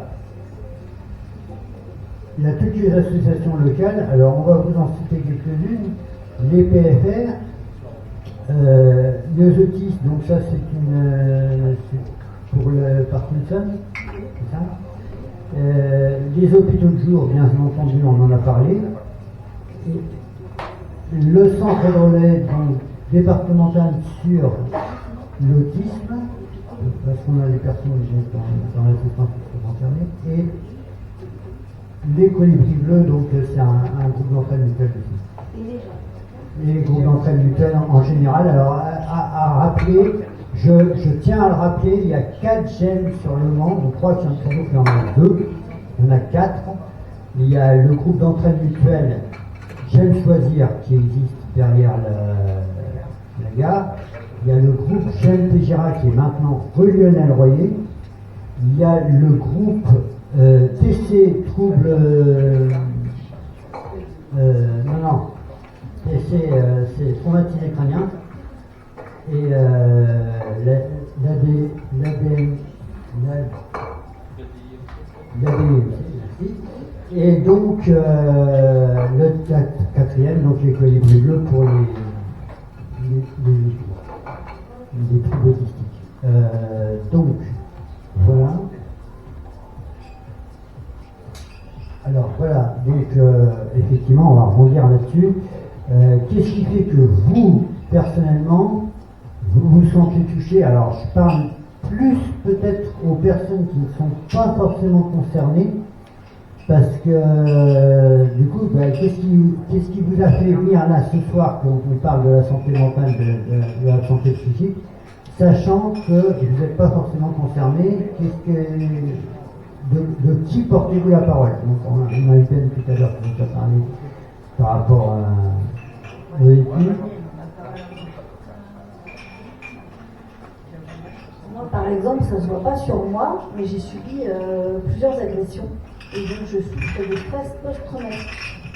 Il y a toutes les associations locales, alors on va vous en citer quelques-unes. Les PFR, les autistes, donc ça c'est pour le Parkinson, c'est ça. Les hôpitaux de jour, bien entendu, on en a parlé. Et le centre de relais départemental sur l'autisme, parce qu'on a des personnes dans l'assistance qui sont concernées, et les colibris bleus, donc c'est un groupe d'entraide mutuelle aussi. Les groupes d'entraide mutuelle en général. Alors à rappeler, je tiens à le rappeler, il y a 4 GEM sur le Mans, on croit qu'il y en a 2, il y en a 4. Il y a le groupe d'entraide mutuelle GEM Choisir qui existe derrière la gare. Il y a le groupe GEM Pégira qui est maintenant rue Lionel Royer. Il y a le groupe TC Trouble. TC c'est traumatisé crânien. Et et donc le quatrième, donc les colibris bleus pour les troubles autistiques. Donc voilà. Alors voilà, donc effectivement on va rebondir là-dessus. Qu'est-ce qui fait que vous, personnellement, vous vous sentez touché? Alors je parle plus peut-être aux personnes qui ne sont pas forcément concernées, parce que du coup, qu'est-ce qui vous a fait venir là ce soir quand on parle de la santé mentale, de la santé psychique, sachant que vous n'êtes pas forcément concerné? De qui portez-vous la parole? Donc on a eu peine tout à l'heure qui nous a parlé par rapport aux études. Moi, par exemple, ça ne se voit pas sur moi, mais j'ai subi plusieurs agressions. Et donc, je souffre de stress post-traumatique.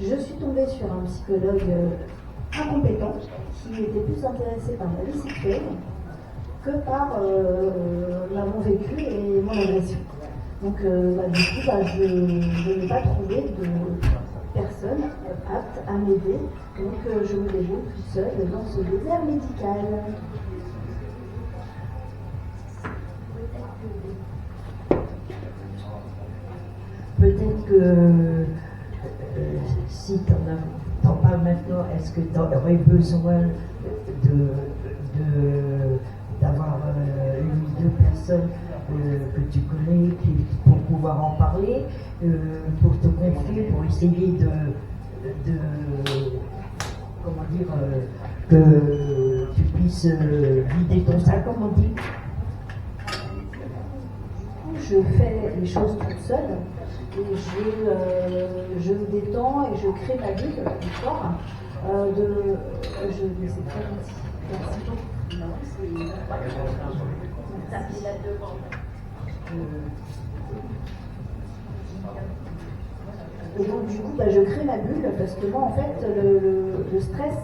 Je suis tombée sur un psychologue incompétent qui était plus intéressé par ma vie sexuelle que par mon vécu et mon agression. Donc, du coup, je n'ai pas trouvé de personne apte à m'aider. Donc, je me débrouille toute seule dans ce désert médical. Peut-être que si tu en parles maintenant, est-ce que tu aurais besoin de tu connais pour pouvoir en parler, pour te confier, pour essayer comment dire, que tu puisses vider ton sac, comme on dit. Je fais les choses toute seule et je me détends et je crée ma bulle le soir. C'est très gentil. Merci beaucoup. Non, c'est là-devant. Et donc du coup, je crée ma bulle parce que moi en fait le stress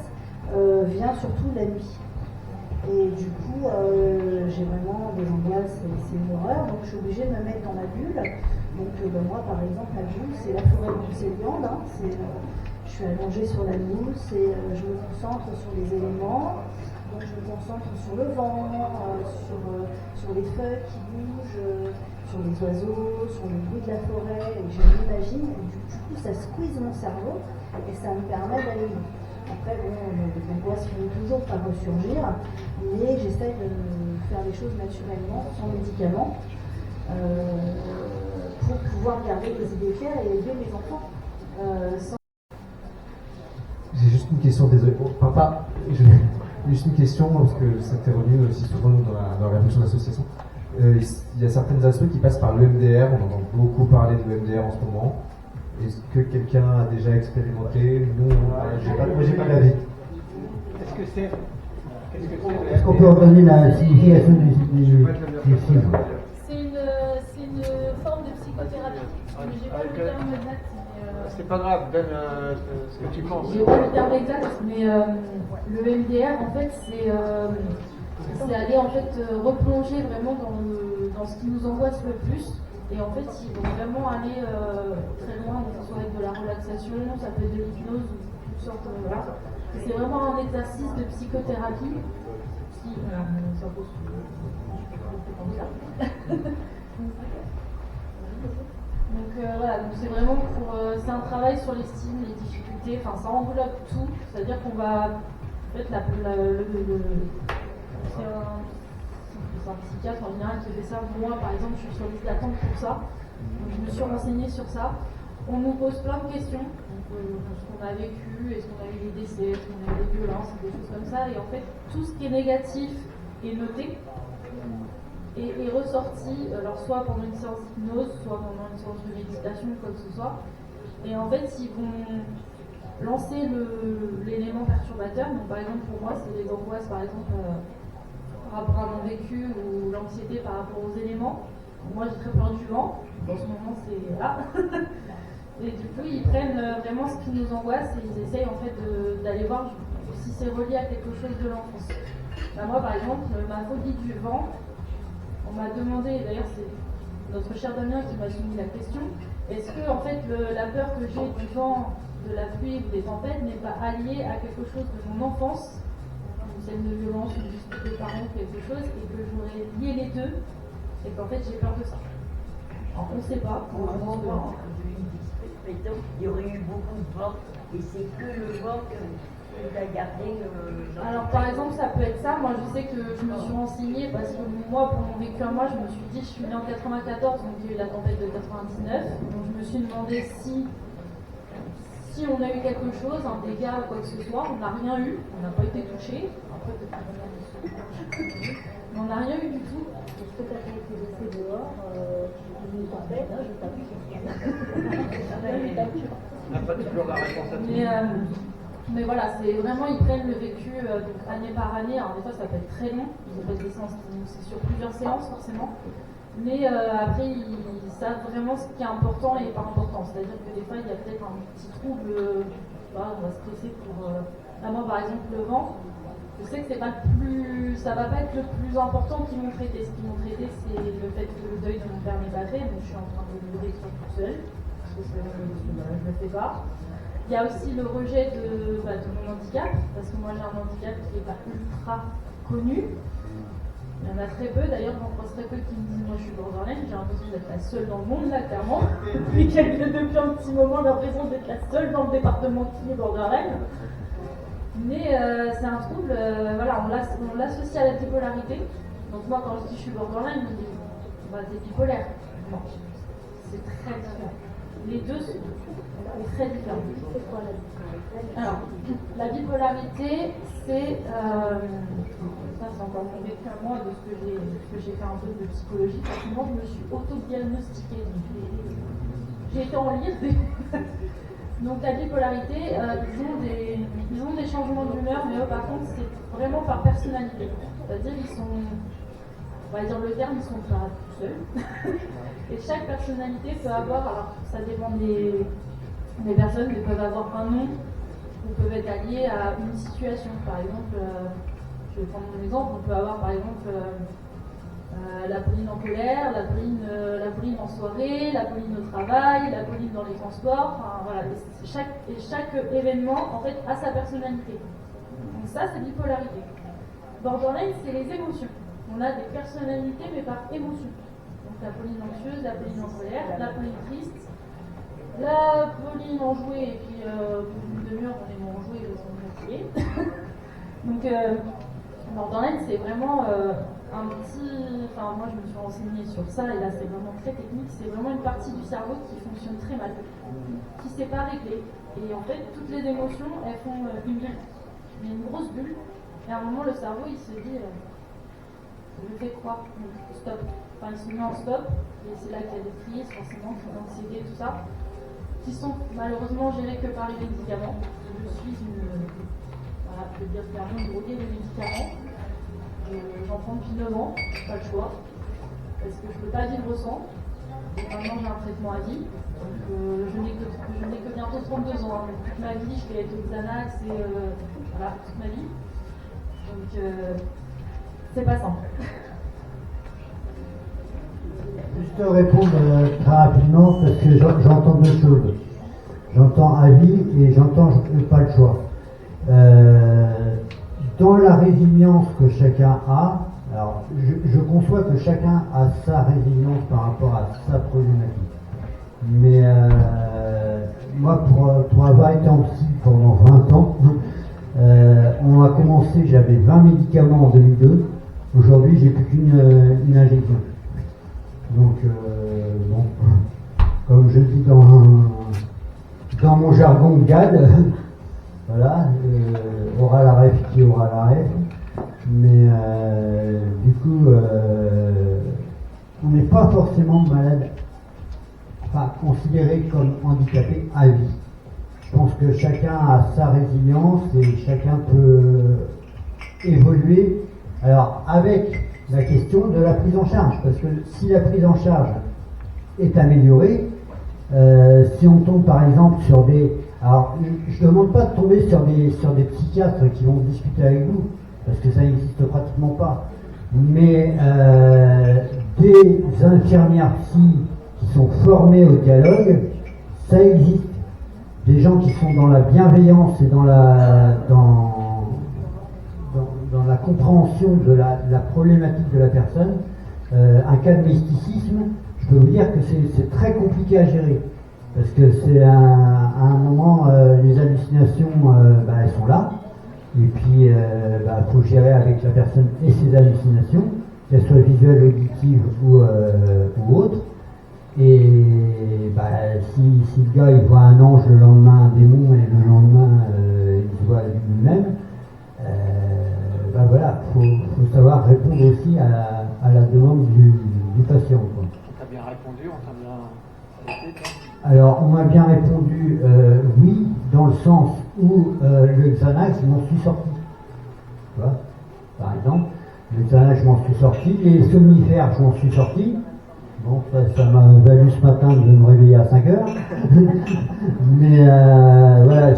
vient surtout la nuit. Et du coup, j'ai vraiment des angoisses, c'est une horreur, donc je suis obligée de me mettre dans ma bulle. Donc moi par exemple, ma bulle c'est la forêt de Brocéliande, hein, je suis allongée sur la mousse et je me concentre sur les éléments. Donc je me concentre sur le vent, sur les feuilles qui bougent, sur les oiseaux, sur le bruit de la forêt, et je m'imagine, et du coup ça squeeze mon cerveau et ça me permet d'aller mieux. Après, bon, les angoisses finissent toujours par ressurgir, mais j'essaye de faire les choses naturellement, sans médicaments, pour pouvoir garder les idées claires et élever mes enfants. J'ai juste une question, désolé. Oh, papa, juste une question, parce que ça t'est revenu aussi souvent dans la réflexion d'association. Il y a certaines assos qui passent par l'EMDR, on entend beaucoup parler de l'EMDR en ce moment. Est-ce que quelqu'un a déjà expérimenté? Nous, moi j'ai pas d'avis. Est-ce qu'on peut en donner la signification du cible? C'est une forme de psychothérapie. J'ai pas le terme exact. C'est pas grave, donne ce que tu penses. J'ai pas le terme exact, mais le MDR en fait c'est aller en fait replonger vraiment dans ce qui nous angoisse le plus. Et en fait, ils vont vraiment aller très loin, que ce soit avec de la relaxation, ça peut être de l'hypnose ou toutes sortes de voilà. C'est vraiment un exercice de psychothérapie qui s'impose comme ça. Donc voilà, donc c'est vraiment c'est un travail sur l'estime, les difficultés, enfin ça enveloppe tout, c'est-à-dire qu'on va en fait c'est un psychiatre en général qui fait ça. Moi par exemple je suis sur liste d'attente pour ça, donc je me suis renseignée sur ça. On nous pose plein de questions, ce qu'on a vécu, est-ce qu'on a eu des décès, est-ce qu'on a eu des violences, des choses comme ça, et en fait tout ce qui est négatif est noté et est ressorti, alors soit pendant une séance d'hypnose, soit pendant une séance de méditation, quoi que ce soit. Et en fait, ils vont lancer l'élément perturbateur. Donc, par exemple, pour moi, c'est les angoisses, par exemple, par rapport à mon vécu ou l'anxiété par rapport aux éléments. Moi, j'ai très peur du vent. En ce moment, c'est là. Et du coup, ils prennent vraiment ce qui nous angoisse et ils essayent en fait d'aller voir si c'est relié à quelque chose de l'enfance. Moi, par exemple, ma phobie du vent, on m'a demandé, et d'ailleurs c'est notre cher Damien qui m'a soumis la question, est-ce que en fait la peur que j'ai du vent, de la pluie ou des tempêtes n'est pas alliée à quelque chose de mon enfance, une scène de violence, une dispute de parents, quelque chose, et que j'aurais lié les deux, et qu'en fait j'ai peur de ça. Alors on ne sait pas, il y aurait eu beaucoup de vent, et c'est que le vent que tu as gardé. Alors par exemple ça peut être ça, moi je sais que je me suis renseignée parce que moi pour mon vécu à moi je me suis dit, je suis née en 94 donc il y a eu la tempête de 99, donc je me suis demandé si on a eu quelque chose, un dégât ou quoi que ce soit, on n'a rien eu, on n'a pas été touché, après peut-être mais on n'a rien eu du tout. Est-ce que tu as été laissé dehors une tempête, je t'avoue. On n'a pas toujours la réponse à tout. Mais voilà, c'est vraiment, ils prennent le vécu donc année par année. Alors des fois, ça peut être très long. Ils appellent des séances, c'est sur plusieurs séances forcément. Mais après, ils savent vraiment ce qui est important et pas important. C'est-à-dire que des fois, il y a peut-être un petit trouble. Je sais pas, on va stresser pour. Moi, par exemple, le vent. Je sais que c'est pas ça va pas être le plus important qu'ils m'ont traité. Ce qu'ils m'ont traité, c'est le fait que le deuil de mon père n'est pas fait. Donc, je suis en train de le détruire toute seule. Parce que je ne le fais pas. Il y a aussi le rejet de mon handicap, parce que moi j'ai un handicap qui n'est pas ultra connu. Il y en a très peu, d'ailleurs j'en croise très peu qui me disent moi je suis borderline, j'ai l'impression d'être la seule dans le monde là clairement. Depuis un petit moment j'ai l'impression d'être la seule dans le département qui est borderline. Mais c'est un trouble, voilà, on l'associe à la bipolarité. Donc moi quand je dis je suis borderline, bah, t'es bipolaire. Non, c'est très différent. Les deux sont très différents. Alors, la bipolarité, c'est ça, c'est encore mon vécu à moi de ce que j'ai fait un peu de psychologie. Parce que moi, je me suis auto-diagnostiquée. J'ai été en lire des. Donc la bipolarité, ils ont des changements d'humeur, mais eux par contre c'est vraiment par personnalité. C'est-à-dire on va dire le terme, ils sont pas tout seuls. Et chaque personnalité peut avoir, alors ça dépend des personnes, mais peuvent avoir un nom ou peuvent être alliés à une situation. Par exemple, je vais prendre mon exemple, on peut avoir par exemple la Pauline en colère, la Pauline en soirée, la Pauline au travail, la Pauline dans les transports, enfin voilà, chaque événement en fait a sa personnalité. Donc ça c'est bipolarité. Borderline c'est les émotions. On a des personnalités mais par émotion. Donc la Pauline anxieuse, la Pauline en colère, la Pauline triste, la Pauline enjouée et puis pour une demi-heure on est moins enjouée parce qu'on est fatigué. Donc Borderline c'est vraiment un petit, enfin moi je me suis renseignée sur ça et là c'est vraiment très technique, c'est vraiment une partie du cerveau qui fonctionne très mal, qui ne s'est pas réglée. Et en fait toutes les émotions elles font une bulle, mais une grosse bulle, et à un moment le cerveau il se dit je fais quoi, donc stop, enfin il se met en stop, et c'est là qu'il y a des crises forcément, de l'anxiété, tout ça, qui sont malheureusement gérées que par les médicaments. Je suis voilà, je veux dire clairement une droguée de médicaments. J'en prends depuis 9 ans, pas le choix, parce que je ne peux pas vivre sans. Et maintenant j'ai un traitement à vie, donc je n'ai que bientôt 32 ans, donc toute ma vie je vais être au Xanax et voilà, toute ma vie. Donc c'est pas simple. Juste répondre très rapidement parce que j'entends deux choses. J'entends à vie et j'entends pas le choix. Dans la résilience que chacun a, alors je conçois que chacun a sa résilience par rapport à sa problématique. Mais moi, pour avoir été en psy pendant 20 ans, on a commencé, j'avais 20 médicaments en 2002. Aujourd'hui, j'ai plus qu'une injection. Donc, bon, comme je dis dans mon jargon GAD, voilà, aura la ref qui aura la ref, mais du coup, on n'est pas forcément malade, enfin considéré comme handicapé à vie. Je pense que chacun a sa résilience et chacun peut évoluer. Alors, avec la question de la prise en charge, parce que si la prise en charge est améliorée, si on tombe par exemple sur des... Alors, je ne demande pas de tomber sur des psychiatres qui vont discuter avec vous, parce que ça n'existe pratiquement pas. Mais des infirmières psy qui sont formées au dialogue, ça existe. Des gens qui sont dans la bienveillance et dans la compréhension de la problématique de la personne. Un cas de mysticisme, je peux vous dire que c'est très compliqué à gérer. Parce que c'est à un moment, les hallucinations, elles sont là. Et puis, faut gérer avec la personne et ses hallucinations, qu'elles soient visuelles, auditives ou autres. Et si le gars il voit un ange le lendemain, un démon, et le lendemain il voit lui-même, voilà, faut savoir répondre aussi à la demande du patient. On t'a bien répondu, on t'a bien aidé, toi ? Alors, on m'a bien répondu oui, dans le sens où le Xanax, je m'en suis sorti. Tu vois, par exemple, le Xanax, je m'en suis sorti. Les somnifères, je m'en suis sorti. Bon, ça m'a valu ce matin de me réveiller à 5 heures. Mais voilà,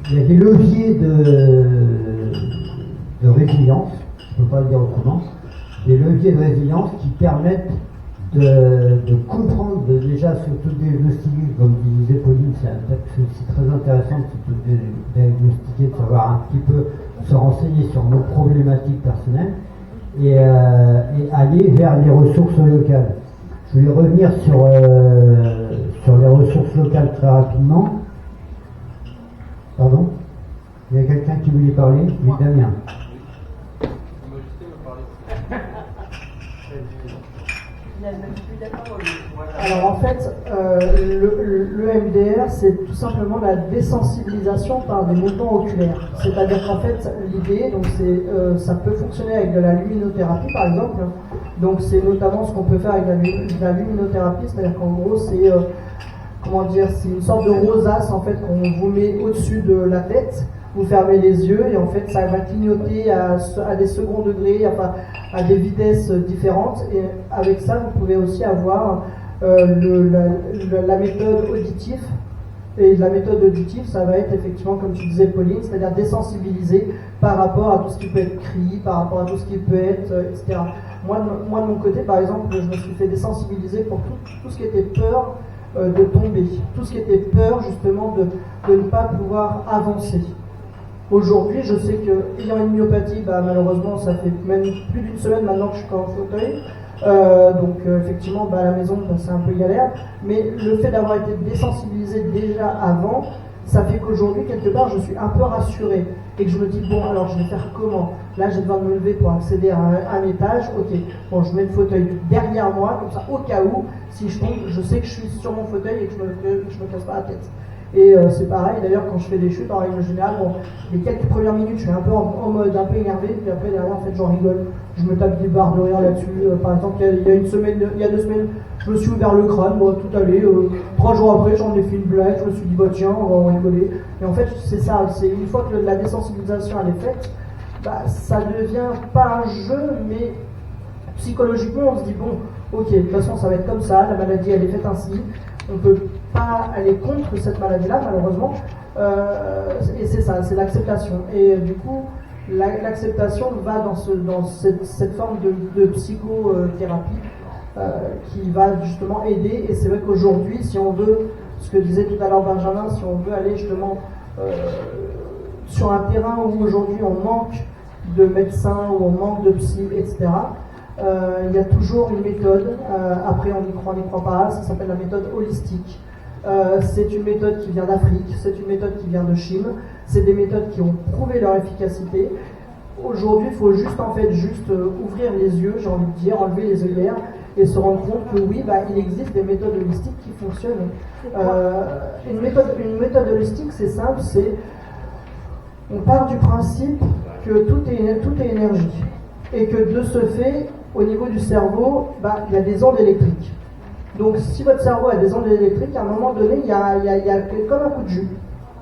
il y a des leviers de résilience, je ne peux pas le dire autrement, des leviers de résilience qui permettent de comprendre, déjà s'auto-diagnostiquer, comme disait Pauline, c'est aussi très intéressant de s'auto-diagnostiquer, de savoir un petit peu se renseigner sur nos problématiques personnelles et aller vers les ressources locales. Je voulais revenir sur les ressources locales très rapidement. Pardon ? Il y a quelqu'un qui voulait parler ? Oui, Damien. Alors en fait, le MDR, c'est tout simplement la désensibilisation par des montants oculaires. C'est-à-dire qu'en fait, l'idée, donc ça peut fonctionner avec de la luminothérapie par exemple. Donc c'est notamment ce qu'on peut faire avec la luminothérapie, c'est-à-dire qu'en gros c'est c'est une sorte de rosace en fait qu'on vous met au-dessus de la tête. Vous fermez les yeux et en fait ça va clignoter à des seconds degrés, enfin à des vitesses différentes. Et avec ça, vous pouvez aussi avoir la méthode auditive. Et la méthode auditive, ça va être effectivement, comme tu disais Pauline, c'est-à-dire désensibiliser par rapport à tout ce qui peut être cri, par rapport à tout ce qui peut être, etc. Moi de mon côté, par exemple, je me suis fait désensibiliser pour tout ce qui était peur de tomber, tout ce qui était peur justement de ne pas pouvoir avancer. Aujourd'hui, je sais que, ayant une myopathie, malheureusement, ça fait même plus d'une semaine maintenant que je suis en fauteuil. Donc, effectivement, à la maison, c'est un peu galère. Mais le fait d'avoir été désensibilisé déjà avant, ça fait qu'aujourd'hui, quelque part, je suis un peu rassuré. Et que je me dis, bon, alors je vais faire comment? Là, j'ai besoin de me lever pour accéder à un étage. Ok, bon, je mets le fauteuil derrière moi, comme ça, au cas où, si je tombe, je sais que je suis sur mon fauteuil et que je me casse pas la tête. Et c'est pareil, d'ailleurs, quand je fais des chutes, en règle générale, les quelques premières minutes, je suis un peu en mode un peu énervé, puis après, derrière, en fait, j'en rigole. Je me tape des barres de rire là-dessus. Par exemple, il y a 2 semaines, je me suis ouvert le crâne, tout allait. 3 jours après, j'en ai fait une blague, je me suis dit, tiens, on va en rigoler. Et en fait, c'est ça, c'est une fois que la désensibilisation elle est faite, ça devient pas un jeu, mais psychologiquement, on se dit, bon, ok, de toute façon, ça va être comme ça, la maladie, elle est faite ainsi. On ne peut pas aller contre cette maladie-là, malheureusement. Et c'est ça, c'est l'acceptation. Et du coup, l'acceptation va dans cette forme de psychothérapie qui va justement aider. Et c'est vrai qu'aujourd'hui, si on veut, ce que disait tout à l'heure Benjamin, si on veut aller justement sur un terrain où aujourd'hui on manque de médecins, où on manque de psy, etc., il y a toujours une méthode, après on n'y croit pas, ça s'appelle la méthode holistique. C'est une méthode qui vient d'Afrique, c'est une méthode qui vient de Chine, c'est des méthodes qui ont prouvé leur efficacité. Aujourd'hui, il faut juste ouvrir les yeux, j'ai envie de dire, enlever les œillères et se rendre compte que oui, il existe des méthodes holistiques qui fonctionnent. Une méthode holistique, c'est simple, on part du principe que tout est énergie et que de ce fait, au niveau du cerveau, il y a des ondes électriques. Donc si votre cerveau a des ondes électriques, à un moment donné, il y a comme un coup de jus.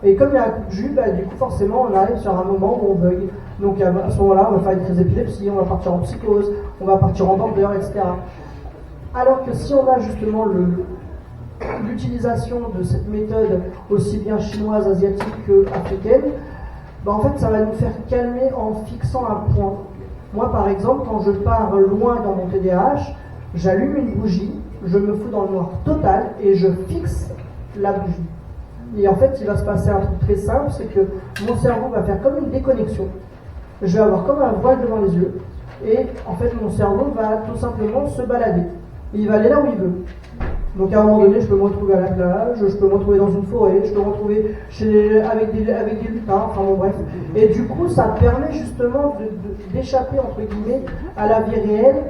Et comme il y a un coup de jus, du coup forcément on arrive sur un moment où on bug. Donc à ce moment-là, on va faire une crise d'épilepsie, on va partir en psychose, on va partir en border, etc. Alors que si on a justement l'utilisation de cette méthode aussi bien chinoise, asiatique que africaine, en fait ça va nous faire calmer en fixant un point. Moi par exemple, quand je pars loin dans mon TDAH, j'allume une bougie, je me fous dans le noir total et je fixe la bougie. Et en fait, il va se passer un truc très simple, c'est que mon cerveau va faire comme une déconnexion. Je vais avoir comme un voile devant les yeux. Et en fait, mon cerveau va tout simplement se balader. Et il va aller là où il veut. Donc à un moment donné, je peux me retrouver à la plage, je peux me retrouver dans une forêt, je peux me retrouver avec des lutins, enfin bon bref. Et du coup, ça permet justement d'échapper, entre guillemets, à la vie réelle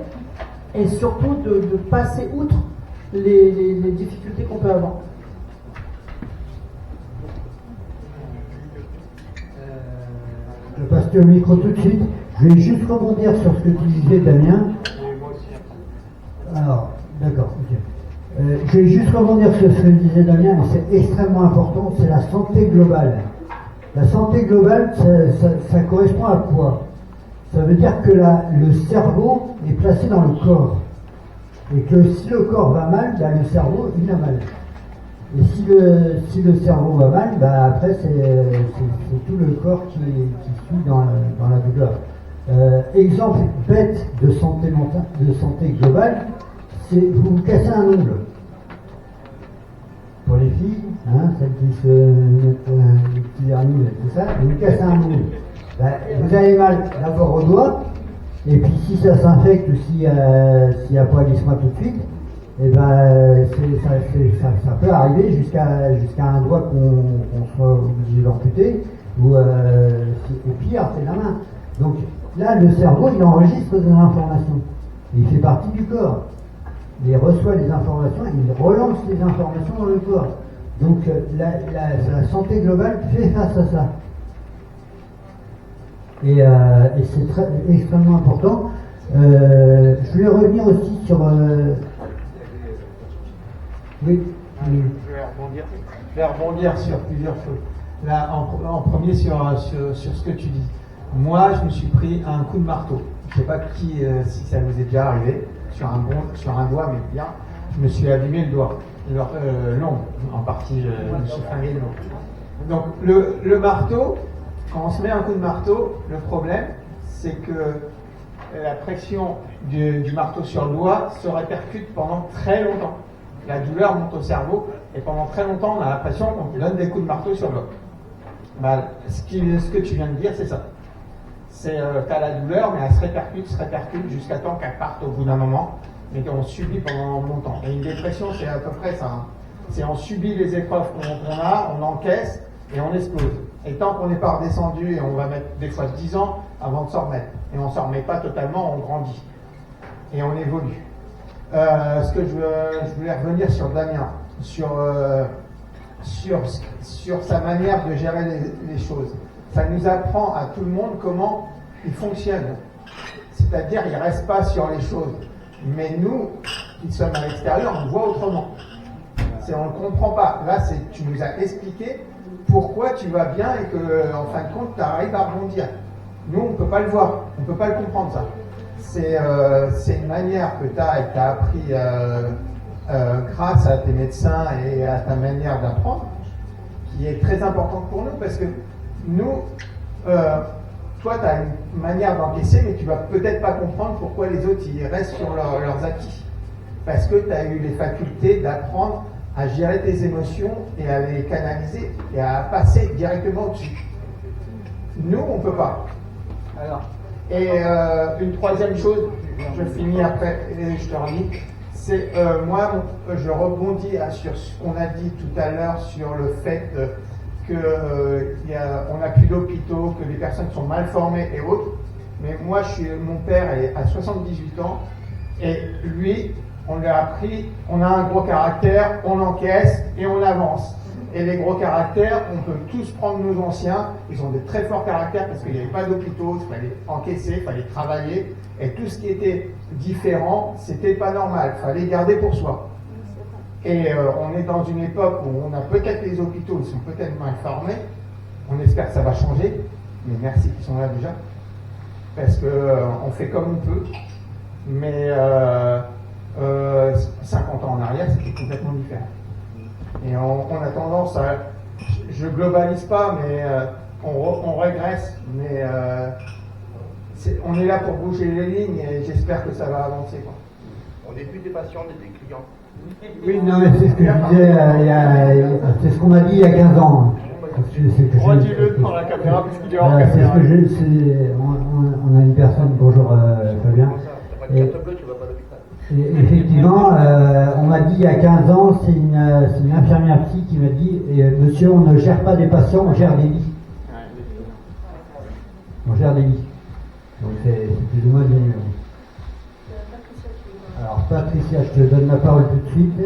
et surtout de passer outre les difficultés qu'on peut avoir. Je passe le micro tout de suite. Je vais juste rebondir sur ce que tu disais, Damien. Alors, d'accord, ok. Je vais juste rebondir sur ce que disait Damien, et c'est extrêmement important, c'est la santé globale. La santé globale, ça correspond à quoi? Ça veut dire que le cerveau est placé dans le corps. Et que si le corps va mal, le cerveau, il va mal. Et si le cerveau va mal, après c'est tout le corps qui suit dans la douleur. Exemple bête de santé mentale, de santé globale, c'est vous cassez un ongle. Pour les filles, celles qui se mettent des petits vernis et tout ça, vous cassez un ongle. Vous avez mal d'abord au doigt, et puis si ça s'infecte ou s'il n'y a pas d'isma tout de suite, et ça peut arriver jusqu'à un doigt qu'on soit obligé d'amputer, ou et pire, c'est la main. Donc là, le cerveau, il enregistre des informations. Il fait partie du corps. Il reçoit les informations, il relance les informations dans le corps. Donc la santé globale fait face à ça. Et c'est extrêmement important. Je voulais revenir aussi sur... Oui. Je vais rebondir sur plusieurs choses. Là, en premier, sur ce que tu dis. Moi, je me suis pris un coup de marteau. Je ne sais pas si ça vous est déjà arrivé, sur un doigt, mais bien. Je me suis abîmé le doigt, l'ongle, en partie, je me suis flingué l'ongle. Donc, le marteau, quand on se met un coup de marteau, le problème, c'est que la pression du marteau sur le doigt se répercute pendant très longtemps. La douleur monte au cerveau et pendant très longtemps, on a l'impression qu'on donne des coups de marteau sur le doigt. Bah, ce que tu viens de dire, c'est ça. C'est t'as la douleur, mais elle se répercute jusqu'à temps qu'elle parte au bout d'un moment, mais qu'on subit pendant longtemps. Et une dépression, c'est à peu près ça. Hein. C'est on subit les épreuves qu'on a, on encaisse et on explose. Et tant qu'on n'est pas redescendu, et on va mettre des fois 10 ans avant de s'en remettre. Et on ne s'en remet pas totalement, on grandit. Et on évolue. Ce que je voulais revenir sur Damien, sur sa manière de gérer les choses. Ça nous apprend à tout le monde comment il fonctionne. C'est-à-dire, il ne reste pas sur les choses. Mais nous, qui sommes à l'extérieur, on le voit autrement. On ne le comprend pas. Là, tu nous as expliqué pourquoi tu vas bien et que, en fin de compte, tu arrives à rebondir. Nous, on ne peut pas le voir. On ne peut pas le comprendre, ça. C'est une manière que tu as et que tu as appris grâce à tes médecins et à ta manière d'apprendre, qui est très importante pour nous, parce que nous, toi, tu as une manière d'encaisser, mais tu vas peut-être pas comprendre pourquoi les autres ils restent sur leurs acquis. Parce que tu as eu les facultés d'apprendre à gérer tes émotions et à les canaliser et à passer directement au-dessus. Nous, on ne peut pas. Alors, et une troisième chose, je finis après et je te redis, c'est moi, je rebondis sur ce qu'on a dit tout à l'heure sur le fait qu'on n'a plus d'hôpitaux, que les personnes sont mal formées et autres. Mais moi, mon père a 78 ans et lui, on lui a appris, on a un gros caractère, on encaisse et on avance. Et les gros caractères, on peut tous prendre nos anciens, ils ont des très forts caractères parce qu'il n'y avait pas d'hôpitaux, il fallait encaisser, il fallait travailler, et tout ce qui était différent, c'était pas normal, il fallait garder pour soi. Et on est dans une époque où on a peut-être les hôpitaux, ils sont peut-être mal formés, on espère que ça va changer, mais merci qu'ils sont là déjà, parce qu'on fait comme on peut, mais 50 ans en arrière, c'était complètement différent. Et on a tendance à, je globalise pas, mais on régresse, mais on est là pour bouger les lignes et j'espère que ça va avancer, quoi. On n'est plus des patients, on est des clients. Oui, non, mais c'est ce que je disais, c'est ce qu'on m'a dit il y a 15 ans. Redis-le devant la caméra, parce qu'il est hors caméra. C'est ce que on a une personne, bonjour Fabien. Et effectivement, on m'a dit il y a 15 ans, c'est une infirmière psy qui m'a dit monsieur, on ne gère pas des patients, on gère des lits. On gère des lits. Donc c'est plus ou moins devenu. Alors Patricia, je te donne la parole tout de suite.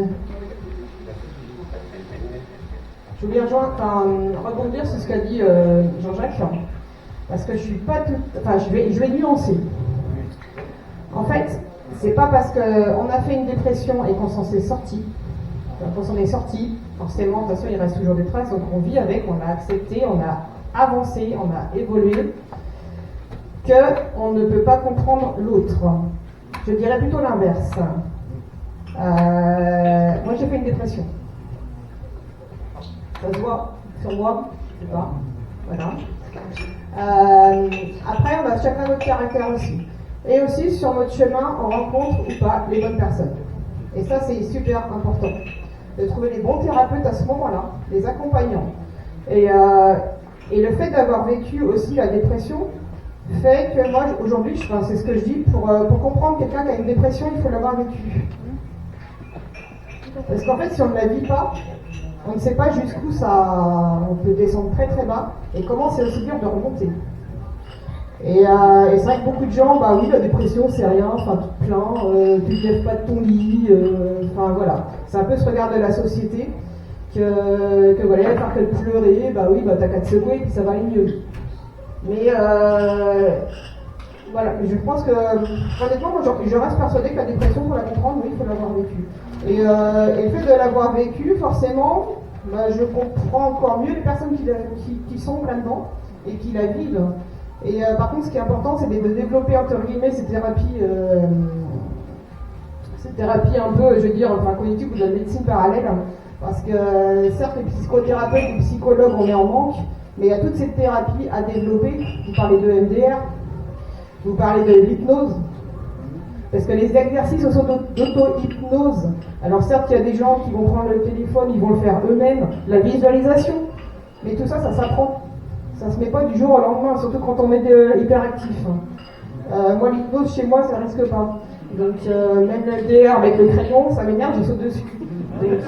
Je voulais rebondir sur ce qu'a dit Jean-Jacques, parce que je suis pas tout. Enfin, je vais nuancer. En fait, c'est pas parce qu'on a fait une dépression et qu'on s'en est sorti, forcément, de toute façon, il reste toujours des traces, donc on vit avec, on a accepté, on a avancé, on a évolué, qu'on ne peut pas comprendre l'autre. Je dirais plutôt l'inverse. Moi, j'ai fait une dépression. Ça se voit sur moi, je sais pas. Voilà. Après, on a chacun notre caractère aussi. Et aussi, sur notre chemin, on rencontre ou pas les bonnes personnes. Et ça, c'est super important. De trouver les bons thérapeutes à ce moment-là, les accompagnants. Et le fait d'avoir vécu aussi la dépression fait que moi, aujourd'hui, c'est ce que je dis, pour comprendre quelqu'un qui a une dépression, il faut l'avoir vécu. Parce qu'en fait, si on ne la vit pas, on ne sait pas jusqu'où on peut descendre très très bas et comment c'est aussi dur de remonter. Et c'est vrai que beaucoup de gens, bah oui, la dépression c'est rien, enfin tu te plains, tu ne te lèves pas de ton lit, enfin voilà. C'est un peu ce regard de la société que voilà, faire que pleurer, bah oui, bah t'as qu'à te secouer et puis ça va aller mieux. Mais voilà, je pense que honnêtement, moi je reste persuadée que la dépression, pour la comprendre, oui, il faut l'avoir vécue. Et le fait de l'avoir vécu, forcément, bah, je comprends encore mieux les personnes qui sont là-dedans et qui la vivent. Et par contre, ce qui est important, c'est de développer entre guillemets ces thérapies un peu, je veux dire, enfin cognitives ou de la médecine parallèle, parce que certes, les psychothérapeutes, les psychologues, on est en manque, mais il y a toutes ces thérapies à développer. Vous parlez de MDR, vous parlez de l'hypnose, parce que les exercices d'auto-hypnose, alors certes, il y a des gens qui vont prendre le téléphone, ils vont le faire eux-mêmes, la visualisation, mais tout ça, ça s'apprend. Ça se met pas du jour au lendemain, surtout quand on est hyperactif. Moi, l'hypnose, chez moi, ça risque pas. Donc, même le MDR avec le crayon, ça m'énerve, je saute dessus. Donc,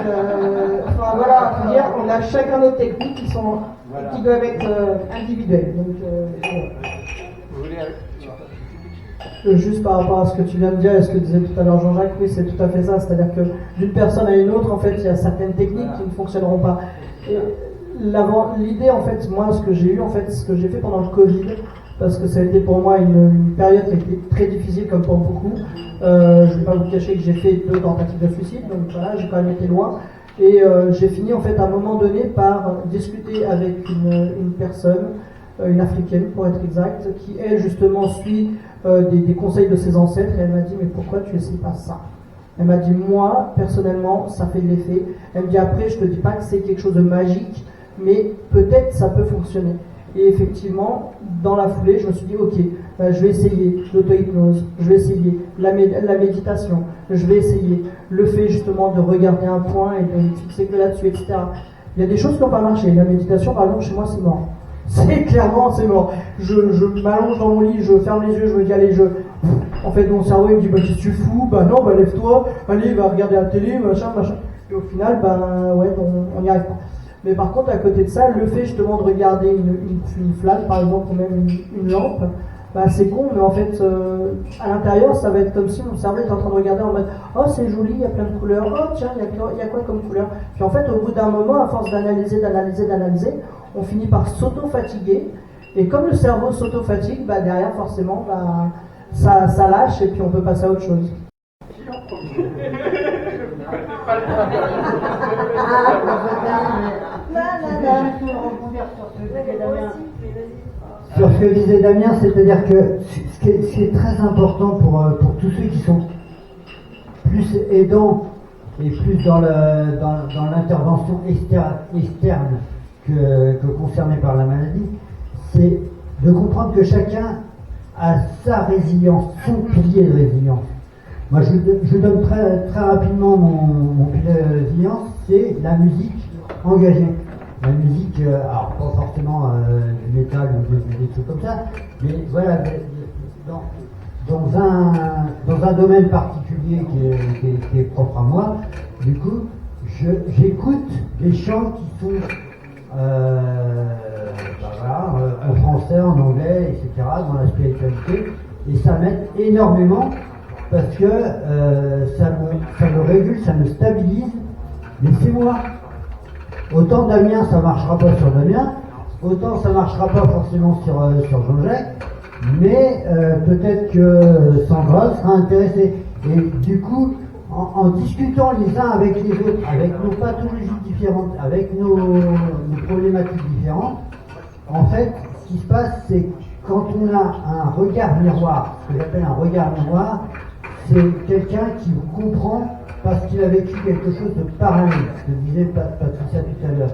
enfin voilà, faut dire, on a chacun nos techniques qui doivent être individuelles. Donc, Juste par rapport à ce que tu viens de dire et ce que disait tout à l'heure Jean-Jacques, oui, c'est tout à fait ça. C'est-à-dire que d'une personne à une autre, en fait, il y a certaines techniques qui ne fonctionneront pas. Et l'idée, en fait, moi, ce que j'ai eu, en fait, ce que j'ai fait pendant le Covid, parce que ça a été pour moi une période qui a été très difficile, comme pour beaucoup. Je ne vais pas vous cacher que j'ai fait 2 tentatives de suicide, donc voilà, j'ai quand même été loin. Et j'ai fini, en fait, à un moment donné, par discuter avec une personne, une africaine pour être exact, qui elle justement suit des conseils de ses ancêtres, et elle m'a dit mais pourquoi tu essaies pas ça? Elle m'a dit moi personnellement ça fait de l'effet. Elle me dit après je te dis pas que c'est quelque chose de magique, mais peut-être ça peut fonctionner. Et effectivement dans la foulée je me suis dit ok, je vais essayer l'auto-hypnose, je vais essayer la méditation, je vais essayer le fait justement de regarder un point et de me fixer que là-dessus, etc. Il y a des choses qui n'ont pas marché. La méditation par exemple chez moi c'est mort. C'est clairement, c'est mort. Je m'allonge dans mon lit, je ferme les yeux, je me dis allez, en fait mon cerveau il me dit bah qu'est-ce que tu fous, bah non, bah lève-toi, allez, va regarder la télé, machin. Et au final, bah ouais, on n'y arrive pas. Mais par contre, à côté de ça, le fait justement de regarder une flamme, par exemple, ou même une lampe, bah c'est con, mais en fait, à l'intérieur, ça va être comme si mon cerveau est en train de regarder en mode oh c'est joli, il y a plein de couleurs, oh tiens, il y a quoi comme couleur. Puis en fait, au bout d'un moment, à force d'analyser, on finit par s'auto-fatiguer, et comme le cerveau s'auto-fatigue, bah derrière forcément bah, ça lâche et puis on peut passer à autre chose. Sur ce que disait Damien, c'est-à-dire que ce qui est très important pour tous ceux qui sont plus aidants et plus dans l'intervention externe que concerné par la maladie, c'est de comprendre que chacun a sa résilience, son pilier de résilience. Moi, je donne très, très rapidement mon pilier de résilience, c'est la musique engagée. La musique, alors pas forcément du métal ou des trucs comme ça, mais voilà, dans un domaine particulier qui est propre à moi, du coup, j'écoute des chants qui sont en français, en anglais, etc., dans la spiritualité, et ça m'aide énormément parce que ça me régule, ça me stabilise, mais c'est moi. Autant Damien, ça marchera pas sur Damien, autant ça marchera pas forcément sur Jean-Jacques, mais peut-être que Sandra sera intéressée. Et du coup, en discutant les uns avec les autres, avec nos pathologies différentes, avec nos problématiques différentes, en fait, ce qui se passe, c'est quand on a un regard miroir, ce que j'appelle un regard miroir, c'est quelqu'un qui vous comprend parce qu'il a vécu quelque chose de parallèle, ce que disait Patricia tout à l'heure.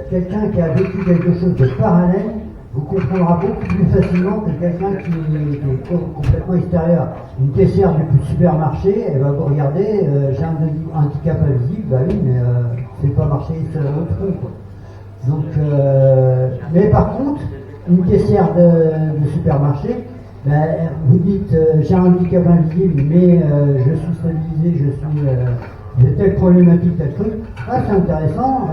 Quelqu'un qui a vécu quelque chose de parallèle vous comprendra beaucoup plus facilement que quelqu'un qui est complètement extérieur. Une caissière du supermarché, elle va vous regarder, j'ai un handicap invisible, bah oui, mais c'est pas marcher sur votre front, quoi. Donc, mais par contre, une caissière de supermarché, ben, vous dites j'ai un handicap invisible, mais je suis stabilisé, j'ai telle problématique, tel truc. Ah, c'est intéressant,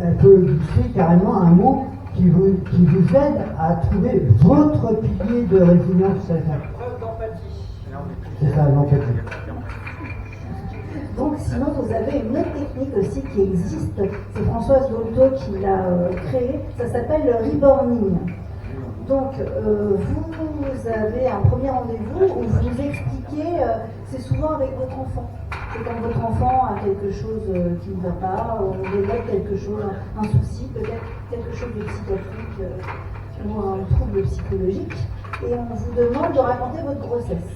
elle peut glisser carrément un mot qui vous aide à trouver votre pilier de résilience. C'est ça, l'empathie. Donc sinon vous avez une autre technique aussi qui existe, c'est Françoise Dolto qui l'a créée, ça s'appelle le reborning. Donc vous avez un premier rendez-vous où vous expliquez, c'est souvent avec votre enfant. C'est quand votre enfant a quelque chose qui ne va pas, on développe quelque chose, un souci, peut-être quelque chose de psychiatrique ou un trouble psychologique, et on vous demande de raconter votre grossesse.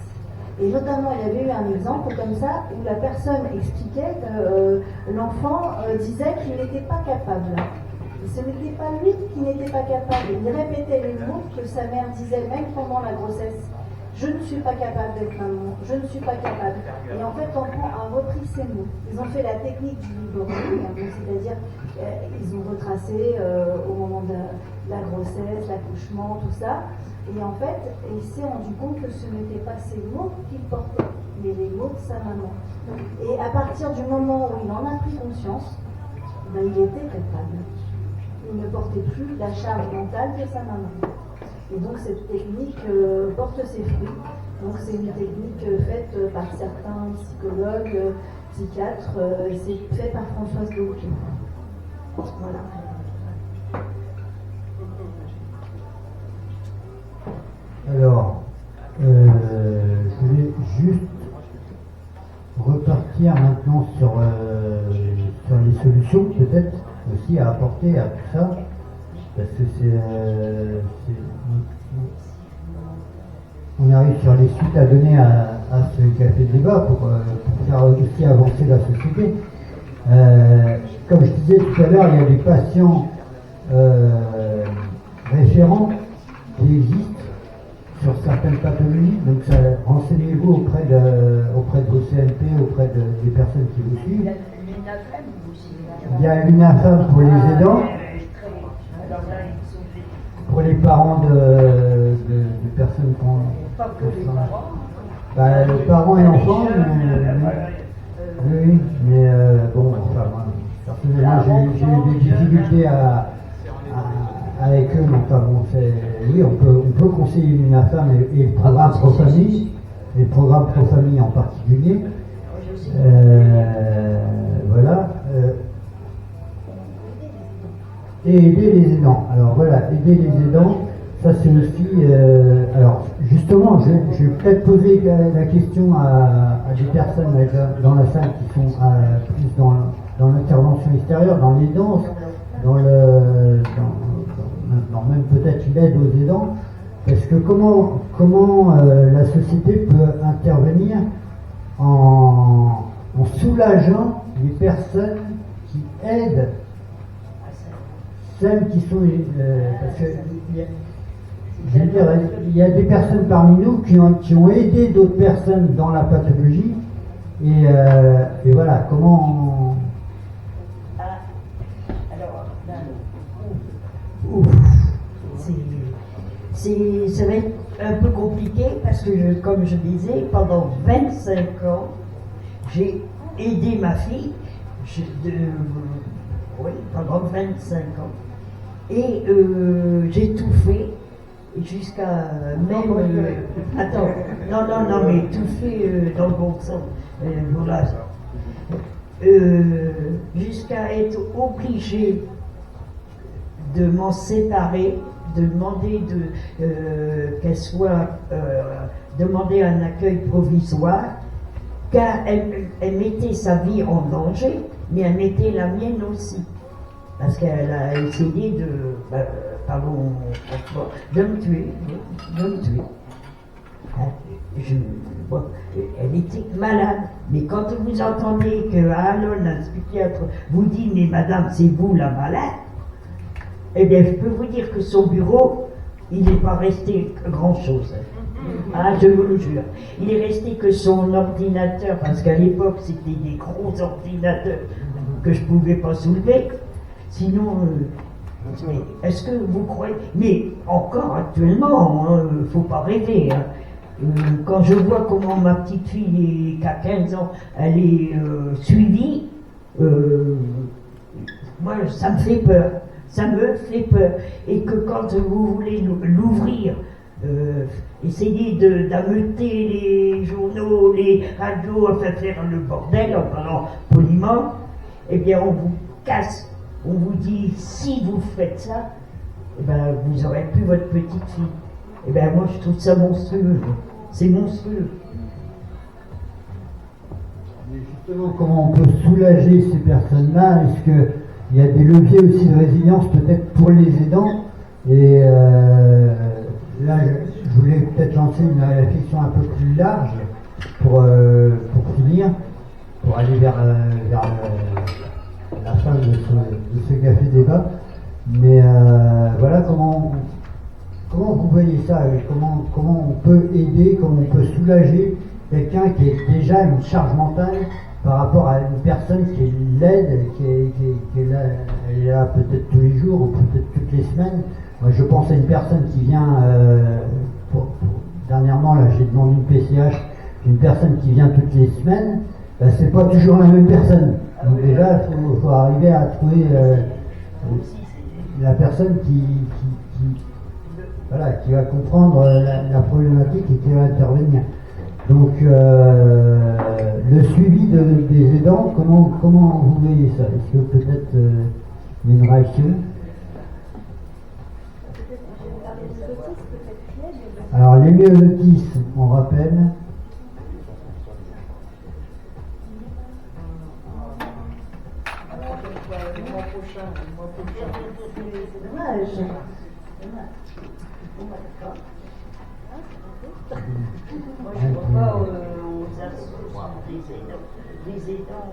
Et notamment, il y avait eu un exemple comme ça où la personne expliquait que l'enfant disait qu'il n'était pas capable. Et ce n'était pas lui qui n'était pas capable. Il répétait les mots que sa mère disait même pendant la grossesse. Je ne suis pas capable d'être maman, je ne suis pas capable. Et en fait, l'enfant a repris ces mots. Ils ont fait la technique du reborning, c'est-à-dire ils ont retracé au moment de la grossesse, l'accouchement, tout ça. Et en fait, il s'est rendu compte que ce n'étaient pas ces mots qu'il portait, mais les mots de sa maman. Et à partir du moment où il en a pris conscience, ben, il était capable. Il ne portait plus la charge mentale de sa maman. Et donc cette technique porte ses fruits. Donc c'est une technique faite par certains psychologues, psychiatres, et c'est fait par Françoise Dolto. Voilà. Alors, je voulais juste repartir maintenant sur les solutions peut-être aussi à apporter à tout ça, parce que on arrive sur les suites à donner à ce café débat pour faire aussi avancer la société. Comme je disais tout à l'heure, il y a des patients référents qui existent sur certaines pathologies, donc renseignez-vous auprès de vos CNP, auprès des personnes qui vous suivent. Il y a l'UNAFAM pour les aidants, pour les parents de personnes qui ont... parents et enfants, oui, mais bon, enfin, moi, personnellement, j'ai eu des difficultés avec eux, donc enfin, bon, oui, on peut conseiller l'UNAFAM et le programme Pro-Famille, et le programme Pro-Famille en particulier. Voilà. Et aider les aidants. Alors voilà, aider les aidants, ça c'est aussi... alors justement, je vais peut-être poser la question à des personnes dans la salle qui sont plus dans l'intervention extérieure, dans l'aidance, dans même peut-être l'aide aux aidants, parce que comment la société peut intervenir en soulageant les personnes qui aident celles qui sont... parce que je veux dire, il y a des personnes parmi nous qui ont aidé d'autres personnes dans la pathologie, et voilà, comment... Ça va être un peu compliqué parce que, comme je disais, pendant 25 ans, j'ai aidé ma fille, pendant 25 ans. Et j'ai tout fait jusqu'à même... attends, non, mais tout fait dans le bon sens. Voilà. Jusqu'à être obligée de m'en séparer, de demander qu'elle soit demander un accueil provisoire, car elle mettait sa vie en danger, mais elle mettait la mienne aussi, parce qu'elle a essayé de me tuer. Elle était malade, mais quand vous entendez que Alon, un psychiatre, vous dit mais madame, c'est vous la malade, eh bien je peux vous dire que son bureau, il n'est pas resté grand chose. Ah, je vous le jure. Il est resté que son ordinateur, parce qu'à l'époque c'était des gros ordinateurs que je ne pouvais pas soulever. Sinon, est-ce que vous croyez... Mais encore actuellement, il ne faut pas rêver. Quand je vois comment ma petite fille, qui a 15 ans, elle est suivie, moi ça me fait peur. Ça me fait peur. Et que quand vous voulez l'ouvrir, essayer d'ameuter les journaux, les radios, enfin faire le bordel, en parlant poliment, eh bien on vous casse. On vous dit, si vous faites ça, eh ben, vous n'aurez plus votre petite fille. Eh bien moi je trouve ça monstrueux. C'est monstrueux. Mais justement, comment on peut soulager ces personnes-là? Est-ce qu'il y a des leviers aussi de résilience peut-être pour les aidants? Et là, je voulais peut-être lancer une réflexion un peu plus large pour finir, pour aller vers la fin de ce café débat. Mais voilà, comment vous voyez ça? Comment on peut aider, comment on peut soulager quelqu'un qui est déjà une charge mentale par rapport à une personne qui l'aide, qui est là, elle est là peut-être tous les jours ou peut-être toutes les semaines. Moi, je pense à une personne qui vient, dernièrement, là, j'ai demandé une PCH, une personne qui vient toutes les semaines, ben, c'est pas toujours la même personne. Donc déjà, il faut arriver à trouver la personne qui va comprendre la problématique et qui va intervenir. Donc, le suivi des aidants, comment vous voyez ça? Est-ce que peut-être il y a une réaction? Alors, les myosotismes, on rappelle. C'est dommage. Moi, je ne vois pas aux associations des aidants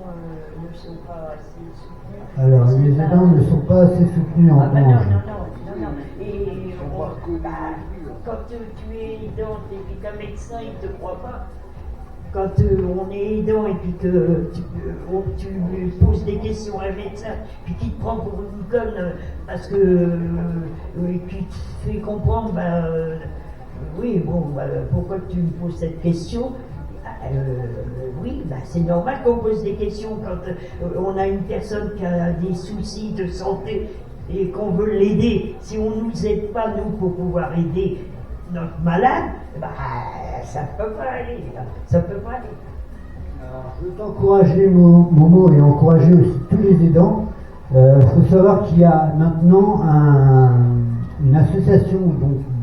ne sont pas assez soutenus. Alors, les aidants ne sont pas assez soutenus en revanche. Non. Et quand tu es aidant et puis qu'un médecin il ne te croit pas, quand on est aidant et puis que tu lui poses des questions à un médecin, puis qu'il te prend pour une conne parce que et puis te fait comprendre, oui, bon, pourquoi tu me poses cette question? Oui, c'est normal qu'on pose des questions quand on a une personne qui a des soucis de santé et qu'on veut l'aider. Si on ne nous aide pas, nous, pour pouvoir aider notre malade, ça ne peut pas aller. Ça peut pas aller. Alors, je veux t'encourager, Momo, et encourager aussi tous les aidants. Il faut savoir qu'il y a maintenant une association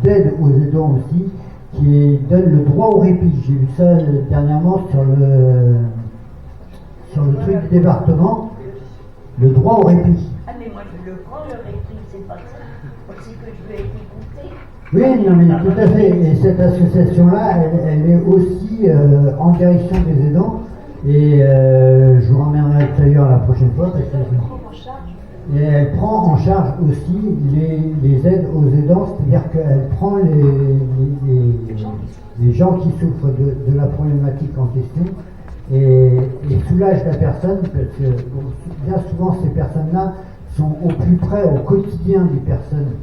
d'aide aux aidants aussi, qui donne le droit au répit. J'ai vu ça dernièrement sur le truc du département, le droit au répit. Ah mais moi je le prends le répit, c'est pas ça. C'est que je vais être écoutée. Oui, non mais tout à fait. Et cette association-là, elle est aussi en direction des aidants. Et je vous ramènerai d'ailleurs la prochaine fois. Parce que et elle prend en charge aussi les aides aux aidants, c'est-à-dire qu'elle prend les gens qui souffrent de la problématique en question et soulage la personne, parce que bien souvent ces personnes-là sont au plus près au quotidien des personnes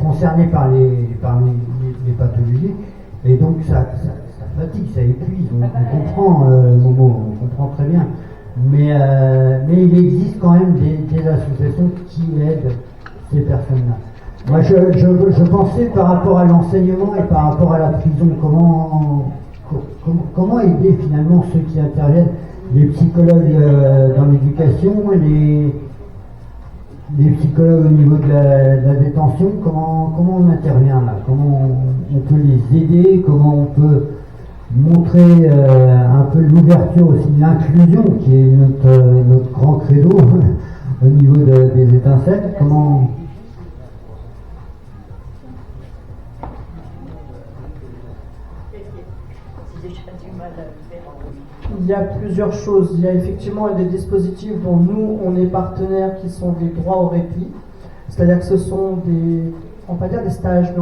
concernées par les pathologies, et donc ça fatigue, ça épuise, on comprend Momo, on comprend très bien. Mais il existe quand même des associations qui aident ces personnes-là. Moi, je pensais par rapport à l'enseignement et par rapport à la prison, comment aider finalement ceux qui interviennent, les psychologues dans l'éducation, les psychologues au niveau de la détention, comment on intervient là, comment on peut les aider, comment on peut montrer un peu l'ouverture aussi, l'inclusion qui est notre grand credo au niveau des étincelles. Comment il y a plusieurs choses. Il y a effectivement des dispositifs dont nous on est partenaires qui sont des droits au répit, c'est-à-dire que ce sont on va pas dire des stages,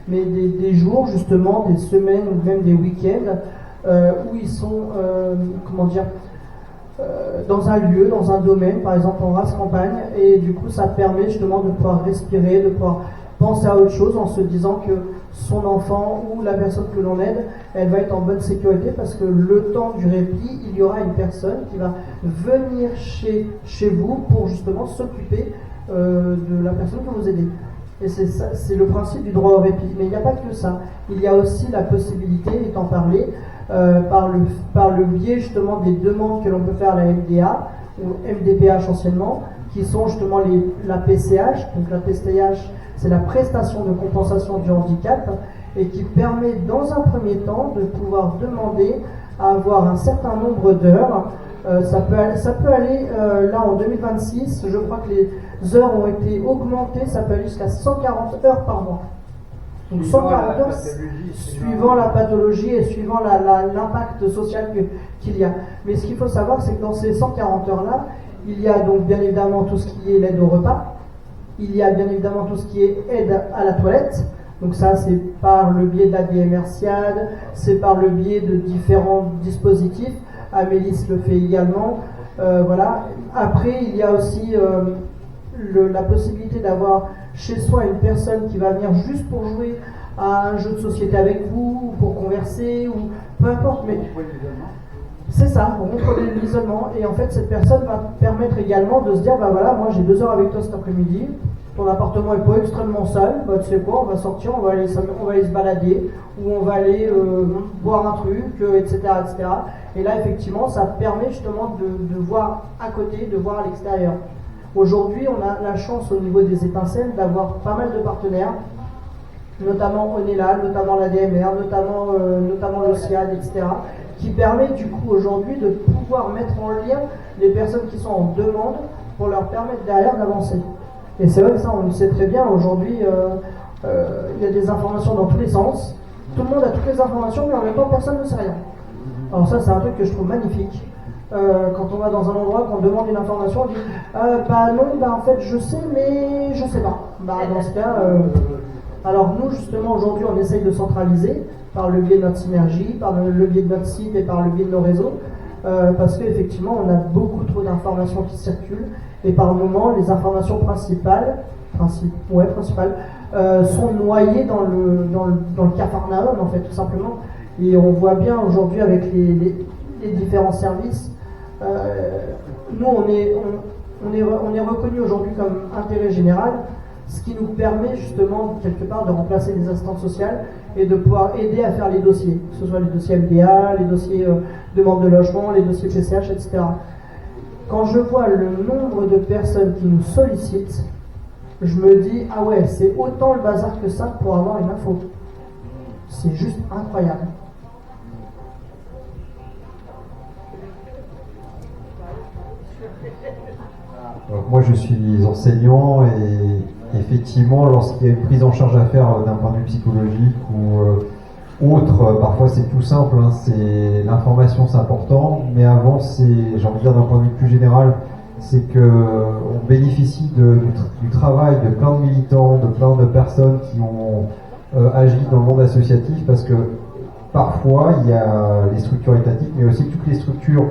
mais des jours justement, des semaines ou même des week-ends où ils sont, dans un lieu, dans un domaine, par exemple en race campagne, et du coup ça permet justement de pouvoir respirer, de pouvoir penser à autre chose en se disant que son enfant ou la personne que l'on aide, elle va être en bonne sécurité parce que le temps du répit, il y aura une personne qui va venir chez vous pour justement s'occuper de la personne que vous aidez. Et c'est le principe du droit au répit. Mais il n'y a pas que ça. Il y a aussi la possibilité, étant parlé, par le biais justement des demandes que l'on peut faire à la MDA, ou MDPH anciennement, qui sont justement la PCH. Donc la PCH, c'est la prestation de compensation du handicap, et qui permet dans un premier temps de pouvoir demander à avoir un certain nombre d'heures. Ça peut aller, là en 2026, je crois que les heures ont été augmentées, ça peut aller jusqu'à 140 heures par mois. Donc 140 heures suivant la pathologie et suivant l'impact social qu'il y a. Mais ce qu'il faut savoir, c'est que dans ces 140 heures-là, il y a donc bien évidemment tout ce qui est l'aide au repas, il y a bien évidemment tout ce qui est aide à la toilette. Donc ça, c'est par le biais de la DMR-SIAD, c'est par le biais de différents dispositifs. Amélis le fait également. Voilà. Après, il y a aussi la possibilité d'avoir chez soi une personne qui va venir juste pour jouer à un jeu de société avec vous, ou pour converser, ou peu importe. Mais c'est ça, pour contrôler l'isolement. Et en fait, cette personne va permettre également de se dire, bah voilà, moi j'ai 2 heures avec toi cet après-midi. Ton appartement est pas extrêmement sale, bah tu sais quoi, on va sortir, on va aller se balader, ou on va aller boire un truc, etc., etc. Et là, effectivement, ça permet justement de voir à côté, de voir à l'extérieur. Aujourd'hui, on a la chance au niveau des étincelles d'avoir pas mal de partenaires, notamment Onela, notamment la DMR, notamment le SIAD, etc., qui permet du coup aujourd'hui de pouvoir mettre en lien les personnes qui sont en demande pour leur permettre derrière d'avancer. Et c'est vrai que ça, on le sait très bien, aujourd'hui, il y a des informations dans tous les sens, tout le monde a toutes les informations, mais en même temps, personne ne sait rien. Alors ça, c'est un truc que je trouve magnifique. Quand on va dans un endroit, qu'on demande une information, on dit bah non, bah en fait je sais, mais je sais pas. Bah dans ce cas, alors nous justement aujourd'hui on essaye de centraliser par le biais de notre synergie, par le biais de notre site et par le biais de nos réseaux, parce qu'effectivement on a beaucoup trop d'informations qui circulent et par moments les informations principales sont noyées dans le capharnaüm en fait tout simplement. Et on voit bien aujourd'hui avec les différents services. Nous, on est reconnu aujourd'hui comme intérêt général, ce qui nous permet justement quelque part de remplacer les assistantes sociales et de pouvoir aider à faire les dossiers, que ce soit les dossiers MDA, les dossiers demande de logement, les dossiers PCH, etc. Quand je vois le nombre de personnes qui nous sollicitent, je me dis ah ouais, c'est autant le bazar que ça pour avoir une info. C'est juste incroyable. Donc moi je suis enseignant et effectivement lorsqu'il y a une prise en charge à faire d'un point de vue psychologique ou autre, parfois c'est tout simple, hein, c'est l'information c'est important, mais avant c'est, j'ai envie de dire d'un point de vue plus général, c'est qu'on bénéficie du travail de plein de militants, de plein de personnes qui ont agi dans le monde associatif, parce que parfois il y a les structures étatiques, mais aussi toutes les structures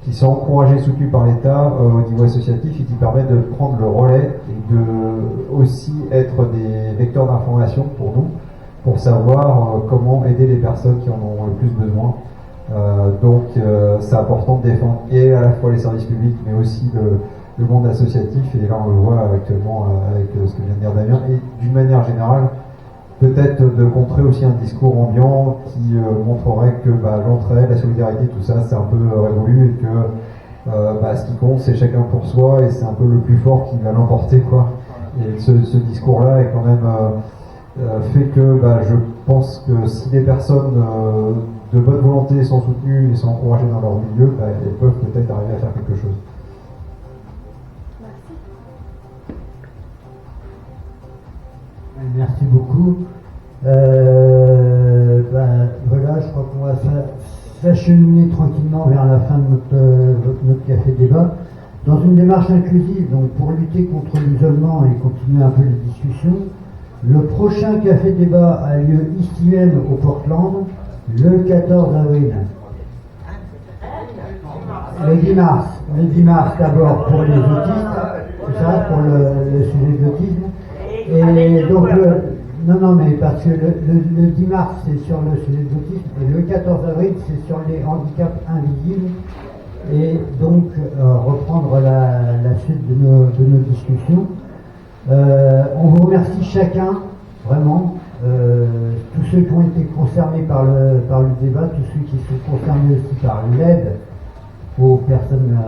qui sont encouragées et soutenues par l'État au niveau associatif et qui permettent de prendre le relais et de aussi être des vecteurs d'information pour nous, pour savoir comment aider les personnes qui en ont le plus besoin. Donc c'est important de défendre et à la fois les services publics mais aussi le monde associatif, et là on le voit actuellement avec ce que vient de dire Damien, et d'une manière générale peut-être de contrer aussi un discours ambiant qui montrerait que l'entraide, la solidarité, tout ça c'est un peu révolu et que ce qui compte c'est chacun pour soi et c'est un peu le plus fort qui va l'emporter quoi. Et ce discours-là est quand même fait que je pense que si des personnes de bonne volonté sont soutenues et sont encouragées dans leur milieu, elles peuvent peut-être arriver à faire quelque chose. Merci beaucoup. Voilà, je crois qu'on va s'acheminer tranquillement vers la fin de notre café débat. Dans une démarche inclusive, donc pour lutter contre l'isolement et continuer un peu les discussions, le prochain café débat a lieu ici même au Portland le 14 avril. Le 10 mars d'abord pour les autistes, c'est ça, pour le sujet de l'autisme. Et donc Non, mais parce que le 10 mars, c'est sur le sujet de l'autisme, et le 14 avril, c'est sur les handicaps invisibles. Et donc, reprendre la suite de nos discussions. On vous remercie chacun, vraiment, tous ceux qui ont été concernés par le débat, tous ceux qui sont concernés aussi par l'aide aux personnes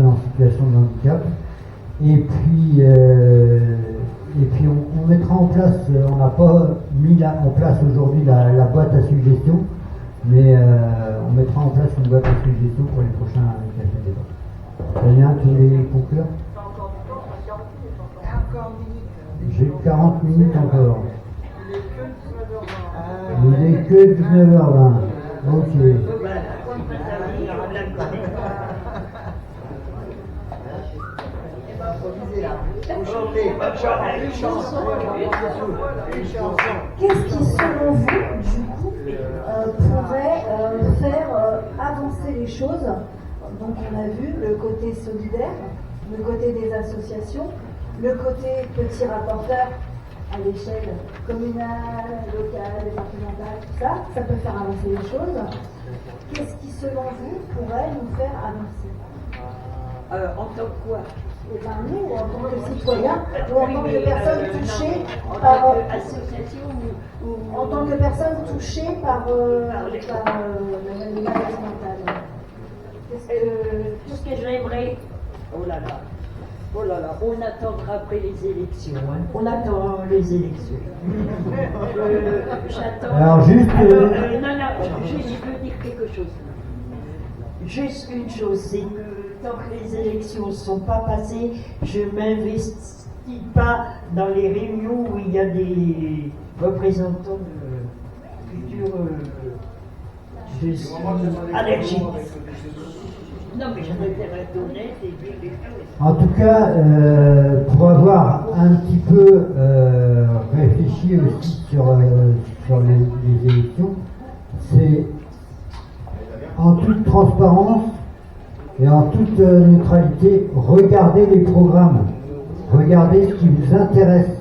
en situation de handicap. Et puis on mettra en place, on n'a pas mis en place aujourd'hui la boîte à suggestions, mais on mettra en place une boîte à suggestions pour les prochains cafés débats. Daniel, tu voulais conclure? J'ai 40 minutes encore. Il n'est que 19h20. Ok. Qu'est-ce qui, selon vous, du coup, pourrait faire avancer les choses? Donc, on a vu le côté solidaire, le côté des associations, le côté petit rapporteur à l'échelle communale, locale, départementale, tout ça, ça peut faire avancer les choses. Qu'est-ce qui, selon vous, pourrait nous faire avancer? En tant que quoi? Et ben nous, en tant que citoyens, ou en tant que personnes touchées par association en tant que personnes touchées par la maladie mentale. Tout ce que j'aimerais, oh là, on attendra après les élections. Hein. On attend les élections. J'attends. Alors juste. Juste, je veux dire quelque chose. Juste une chose, c'est que tant que les élections ne sont pas passées, je ne m'investis pas dans les réunions où il y a des représentants de futurs. Je suis allergique. Non, mais je préfère être honnête et dire les choses. En tout cas, pour avoir un petit peu réfléchi aussi sur les élections, c'est en toute transparence et en toute neutralité, regardez les programmes, regardez ce qui vous intéresse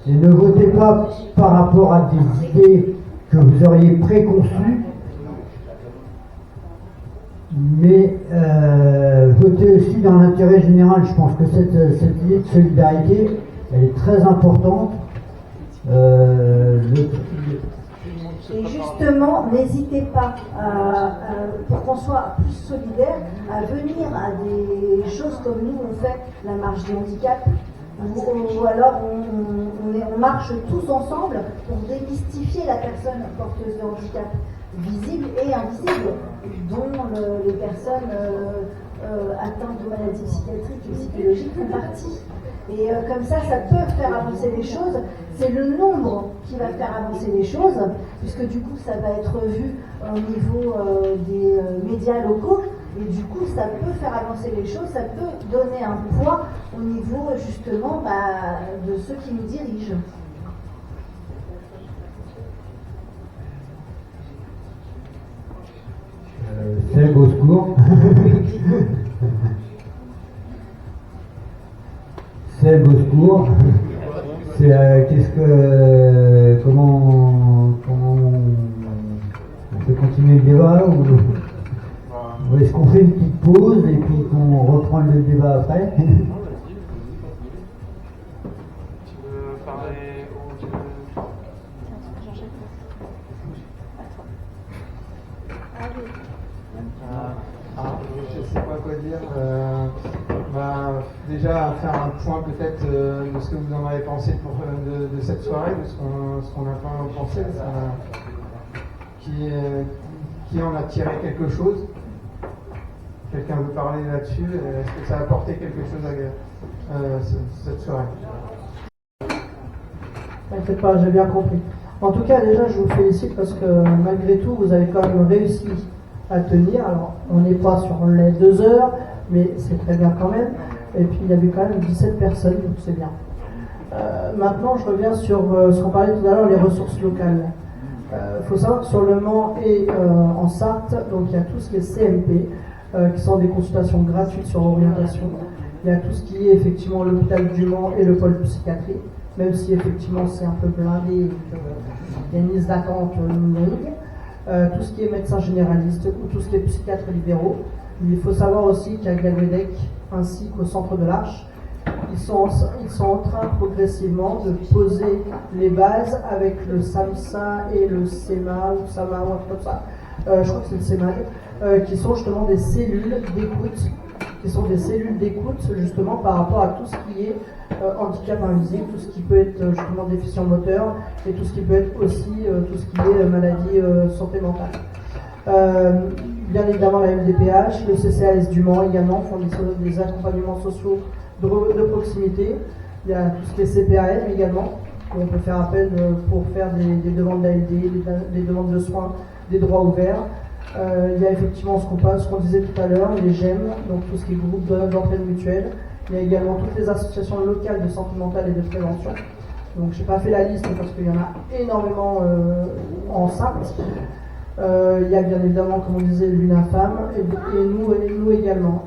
et ne votez pas par rapport à des idées que vous auriez préconçues, mais votez aussi dans l'intérêt général. Je pense que cette idée de solidarité, elle est très importante. Et justement, n'hésitez pas, pour qu'on soit plus solidaire, à venir à des choses comme nous on fait la marche des handicaps, ou alors on marche tous ensemble pour démystifier la personne porteuse de handicap, visible et invisible, dont les personnes atteintes de maladies psychiatriques et psychologiques font partie. Et comme ça peut faire avancer les choses. C'est le nombre qui va faire avancer les choses, puisque du coup, ça va être vu au niveau des médias locaux, et du coup, ça peut faire avancer les choses, ça peut donner un poids au niveau, justement, de ceux qui nous dirigent. Seb au secours. Seb au secours. C'est comment on peut continuer le débat ou est-ce qu'on fait une petite pause et puis qu'on reprend le débat après? Je sais pas quoi dire. Déjà faire un point peut-être de ce que vous en avez pensé de cette soirée, de ce qu'on a pensé, qui en a tiré quelque chose. Quelqu'un veut parler là-dessus? Est-ce que ça a apporté quelque chose à cette soirée? T'inquiète pas, j'ai bien compris. En tout cas, déjà, je vous félicite parce que malgré tout, vous avez quand même réussi à tenir. Alors, on n'est pas sur les 2 heures, mais c'est très bien quand même. Et puis, il y avait quand même 17 personnes, donc c'est bien. Maintenant, je reviens sur ce qu'on parlait tout à l'heure, les ressources locales. Il faut savoir que sur le Mans et en Sarthe, donc il y a tout ce qui est CMP, qui sont des consultations gratuites sur l'orientation. Il y a tout ce qui est effectivement l'hôpital du Mans et le pôle psychiatrie. même si effectivement c'est un peu blindé et qu'il y a une liste d'attente longue. Tout ce qui est médecin généraliste ou tout ce qui est psychiatre libéraux. Il faut savoir aussi qu'à Galvedec ainsi qu'au centre de l'Arche, ils sont en train progressivement de poser les bases avec le SAMSA et le SEMA ou SAMA ou un truc comme ça, je crois que c'est le SEMAD, qui sont justement des cellules d'écoute, justement par rapport à tout ce qui est handicap invisible, tout ce qui peut être justement déficient moteur et tout ce qui peut être aussi tout ce qui est maladie santé mentale. Bien évidemment la MDPH, le CCAS du Mans également font des accompagnements sociaux de proximité. Il y a tout ce qui est CPAM également, où on peut faire appel pour faire des demandes d'ALD, des demandes de soins, des droits ouverts. Il y a effectivement ce qu'on disait tout à l'heure, les GEM, donc tout ce qui est groupe d'entraide mutuelle. Il y a également toutes les associations locales de santé mentale et de prévention. Donc je n'ai pas fait la liste parce qu'il y en a énormément en Sarthe. Il y a bien évidemment, comme on disait, l'UNAFAM et nous également.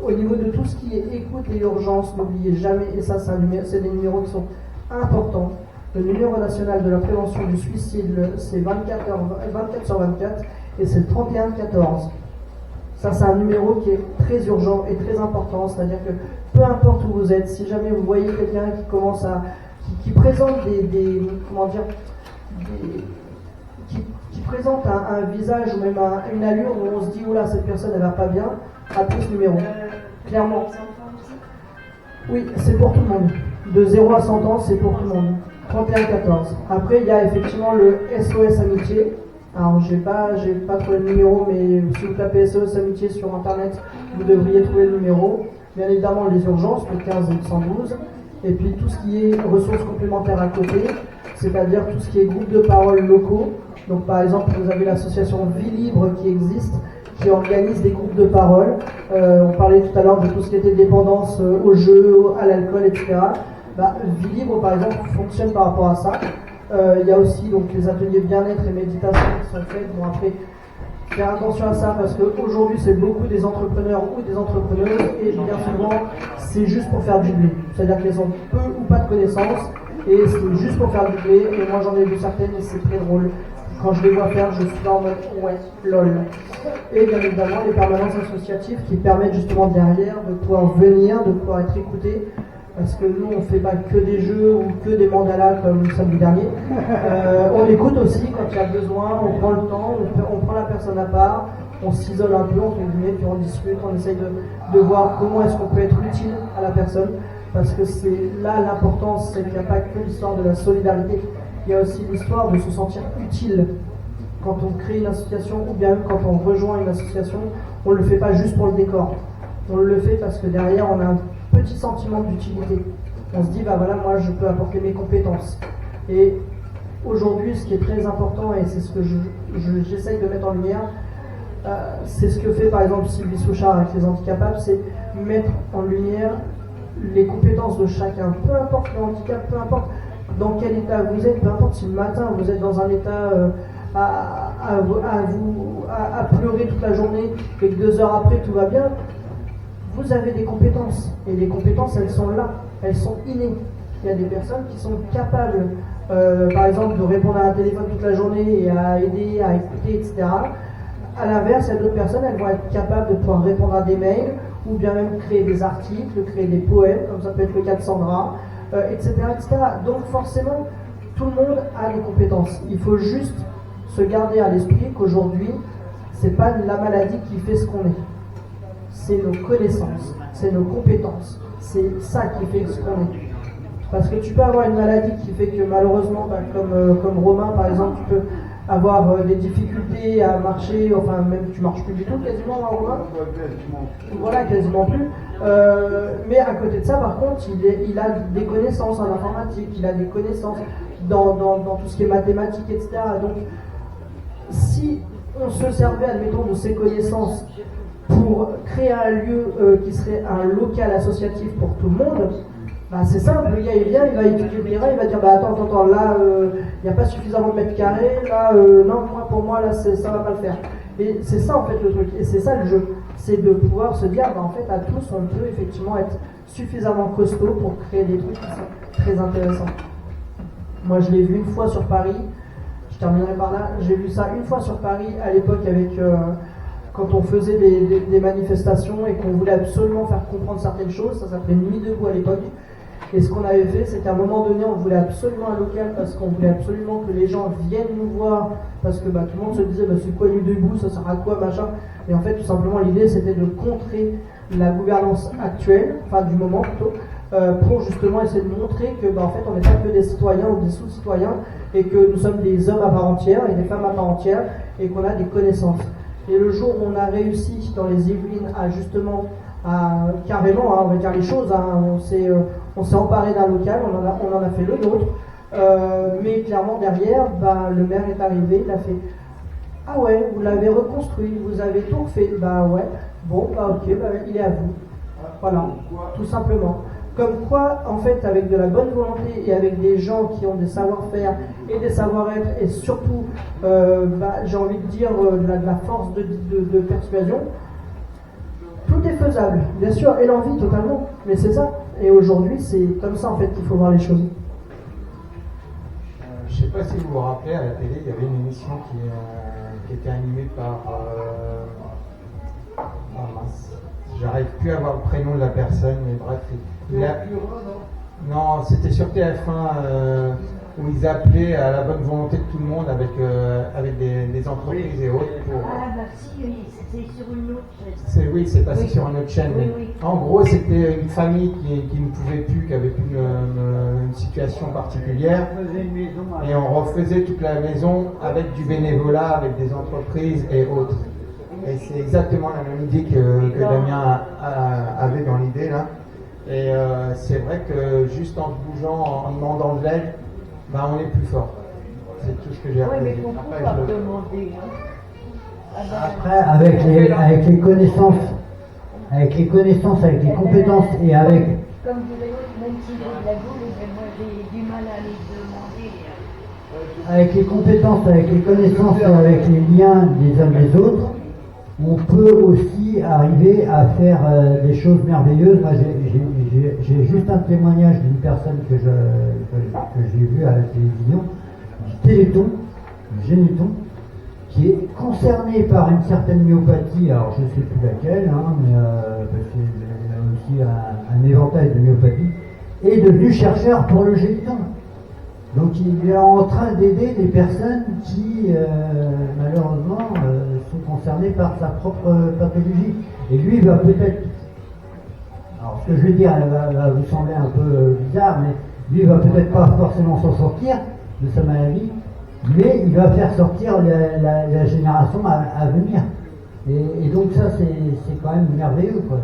Au niveau de tout ce qui est écoute et urgence, n'oubliez jamais, et ça c'est des numéros qui sont importants. Le numéro national de la prévention du suicide, c'est 24/24 et c'est le 3114. Ça c'est un numéro qui est très urgent et très important, c'est-à-dire que peu importe où vous êtes, si jamais vous voyez quelqu'un qui commence qui présente qui présente un visage ou même une allure où on se dit oula cette personne elle va pas bien, appelez ce numéro. Clairement. Oui, c'est pour tout le monde. De 0 à 100 ans, c'est pour tout le monde. 3114. Après, il y a effectivement le SOS Amitié. Alors, j'ai pas trouvé le numéro, mais si vous tapez SOS Amitié sur internet, vous devriez trouver le numéro. Bien évidemment, les urgences, le 15 et le 112. Et puis tout ce qui est ressources complémentaires à côté, c'est-à-dire tout ce qui est groupes de parole locaux. Donc par exemple, vous avez l'association Vie Libre qui existe, qui organise des groupes de parole. On parlait tout à l'heure de tout ce qui était dépendance au jeu, à l'alcool, etc. Vie Libre, par exemple, fonctionne par rapport à ça. Il y a aussi donc les ateliers bien-être et méditation qui sont faits. Bon, après, faire attention à ça parce qu'aujourd'hui, c'est beaucoup des entrepreneurs ou des entrepreneuses et bien souvent, c'est juste pour faire du blé. C'est-à-dire qu'elles ont peu ou pas de connaissances et c'est juste pour faire du blé. Et moi, j'en ai vu certaines et c'est très drôle. Quand je les vois faire, je suis là en mode ouais, lol. Et bien évidemment, les permanences associatives qui permettent justement derrière de pouvoir venir, de pouvoir être écouté. Parce que nous, on ne fait pas que des jeux ou que des mandalas comme le samedi dernier. On écoute aussi quand il y a besoin, on prend le temps, on prend la personne à part, on s'isole un peu, entre guillemets, puis on discute, on essaye de voir comment est-ce qu'on peut être utile à la personne. Parce que c'est là l'importance, c'est qu'il n'y a pas que l'histoire de la solidarité. Il y a aussi l'histoire de se sentir utile. Quand on crée une association ou bien même quand on rejoint une association, on ne le fait pas juste pour le décor. On le fait parce que derrière, on a un petit sentiment d'utilité. On se dit, voilà, moi je peux apporter mes compétences. Et aujourd'hui, ce qui est très important, et c'est ce que j'essaye de mettre en lumière, c'est ce que fait par exemple Sylvie Souchard avec les handicapables, c'est mettre en lumière les compétences de chacun. Peu importe le handicap, peu importe dans quel état vous êtes, peu importe si le matin vous êtes dans un état à pleurer toute la journée et que 2 heures après tout va bien, vous avez des compétences. Et les compétences, elles sont là, elles sont innées. Il y a des personnes qui sont capables, par exemple, de répondre à un téléphone toute la journée et à aider, à écouter, etc. À l'inverse, il y a d'autres personnes, elles vont être capables de pouvoir répondre à des mails ou bien même créer des articles, créer des poèmes, comme ça peut être le cas de Sandra, etc., etc. Donc forcément, tout le monde a des compétences. Il faut juste se garder à l'esprit qu'aujourd'hui, c'est pas la maladie qui fait ce qu'on est. C'est nos connaissances, c'est nos compétences. C'est ça qui fait ce qu'on est. Parce que tu peux avoir une maladie qui fait que malheureusement, comme Romain par exemple, tu peux avoir des difficultés à marcher, enfin même tu marches plus du tout quasiment, Romain. Voilà, quasiment plus. Mais à côté de ça, par contre, il a des connaissances en informatique, il a des connaissances dans tout ce qui est mathématiques, etc. Donc, si on se servait, admettons, de ces connaissances pour créer un lieu qui serait un local associatif pour tout le monde, c'est simple, le gars il vient, il va étudier le terrain, il va dire attends, là il n'y a pas suffisamment de mètres carrés, là non, pour moi là ça va pas le faire. Et c'est ça en fait le truc, et c'est ça le jeu, c'est de pouvoir se dire en fait à tous on peut effectivement être suffisamment costaud pour créer des trucs qui sont très intéressant. Moi, je l'ai vu une fois sur Paris. Je terminerai par là. J'ai vu ça une fois sur Paris à l'époque avec quand on faisait des manifestations et qu'on voulait absolument faire comprendre certaines choses. Ça s'appelait Nuit debout à l'époque. Et ce qu'on avait fait, c'est qu'à un moment donné, on voulait absolument un local parce qu'on voulait absolument que les gens viennent nous voir parce que tout le monde se disait c'est quoi Nuit debout, ça sert à quoi, machin. Et en fait, tout simplement, l'idée c'était de contrer la gouvernance actuelle, enfin du moment plutôt, pour justement essayer de montrer que en fait on n'est pas que des citoyens ou des sous-citoyens et que nous sommes des hommes à part entière et des femmes à part entière et qu'on a des connaissances. Et le jour où on a réussi dans les Yvelines à justement, carrément, on va dire les choses, on s'est emparé d'un local, on en a fait le nôtre, mais clairement derrière, le maire est arrivé, il a fait « Ah ouais, vous l'avez reconstruit, vous avez tout refait. » Bah ouais, bon, ok, il est à vous. Voilà, tout simplement. Comme quoi, en fait, avec de la bonne volonté et avec des gens qui ont des savoir-faire et des savoir-être et surtout, j'ai envie de dire, de la force de persuasion, tout est faisable, bien sûr, et l'envie totalement, mais c'est ça. Et aujourd'hui, c'est comme ça en fait qu'il faut voir les choses. Je ne sais pas si vous vous rappelez, à la télé, il y avait une émission qui était animée par... j'arrive plus à voir le prénom de la personne, mais bref. Non, c'était sur TF1 où ils appelaient à la bonne volonté de tout le monde avec des entreprises et autres. Si, c'est sur une autre chaîne. Oui, c'est passé sur une autre chaîne. Oui. En gros, c'était une famille qui ne pouvait plus, qui avait une situation particulière. Et on refaisait toute la maison avec du bénévolat, avec des entreprises et autres. Et c'est exactement la même idée que Damien avait dans l'idée là. Et c'est vrai que juste en se bougeant, en demandant de l'aide, on est plus fort. C'est tout ce que j'ai appris. Oui, mais pourquoi pas demander Après, avec les connaissances, avec les compétences et avec... Comme vous l'avez dit, même si j'ai de la boule, j'ai du mal à les demander. Avec les compétences, avec les connaissances et avec les liens des uns des autres, on peut aussi arriver à faire des choses merveilleuses. Moi, j'ai juste un témoignage d'une personne que j'ai vue à la télévision, du Téléthon, du Généthon, qui est concerné par une certaine myopathie, alors je ne sais plus laquelle, mais parce qu'il y a aussi un éventail de myopathies, est devenu chercheur pour le Généthon. Donc il est en train d'aider des personnes qui, malheureusement, sont concernées par sa propre pathologie. Et lui, il va peut-être... Alors ce que je vais dire va vous sembler un peu bizarre, mais lui, il va peut-être pas forcément s'en sortir de sa maladie, mais il va faire sortir la génération à venir. Et donc ça, c'est quand même merveilleux, quoi.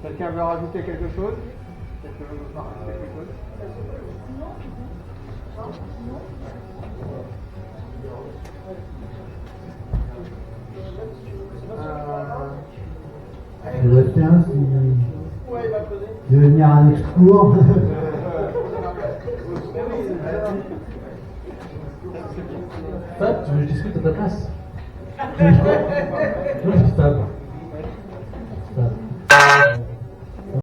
Quelqu'un veut rajouter quelque chose? Quelqu'un veut rajouter quelque chose? Sébastien, si tu veux venir à un excours. Fab, tu veux que je discute à ta place? Non, je dis Fab.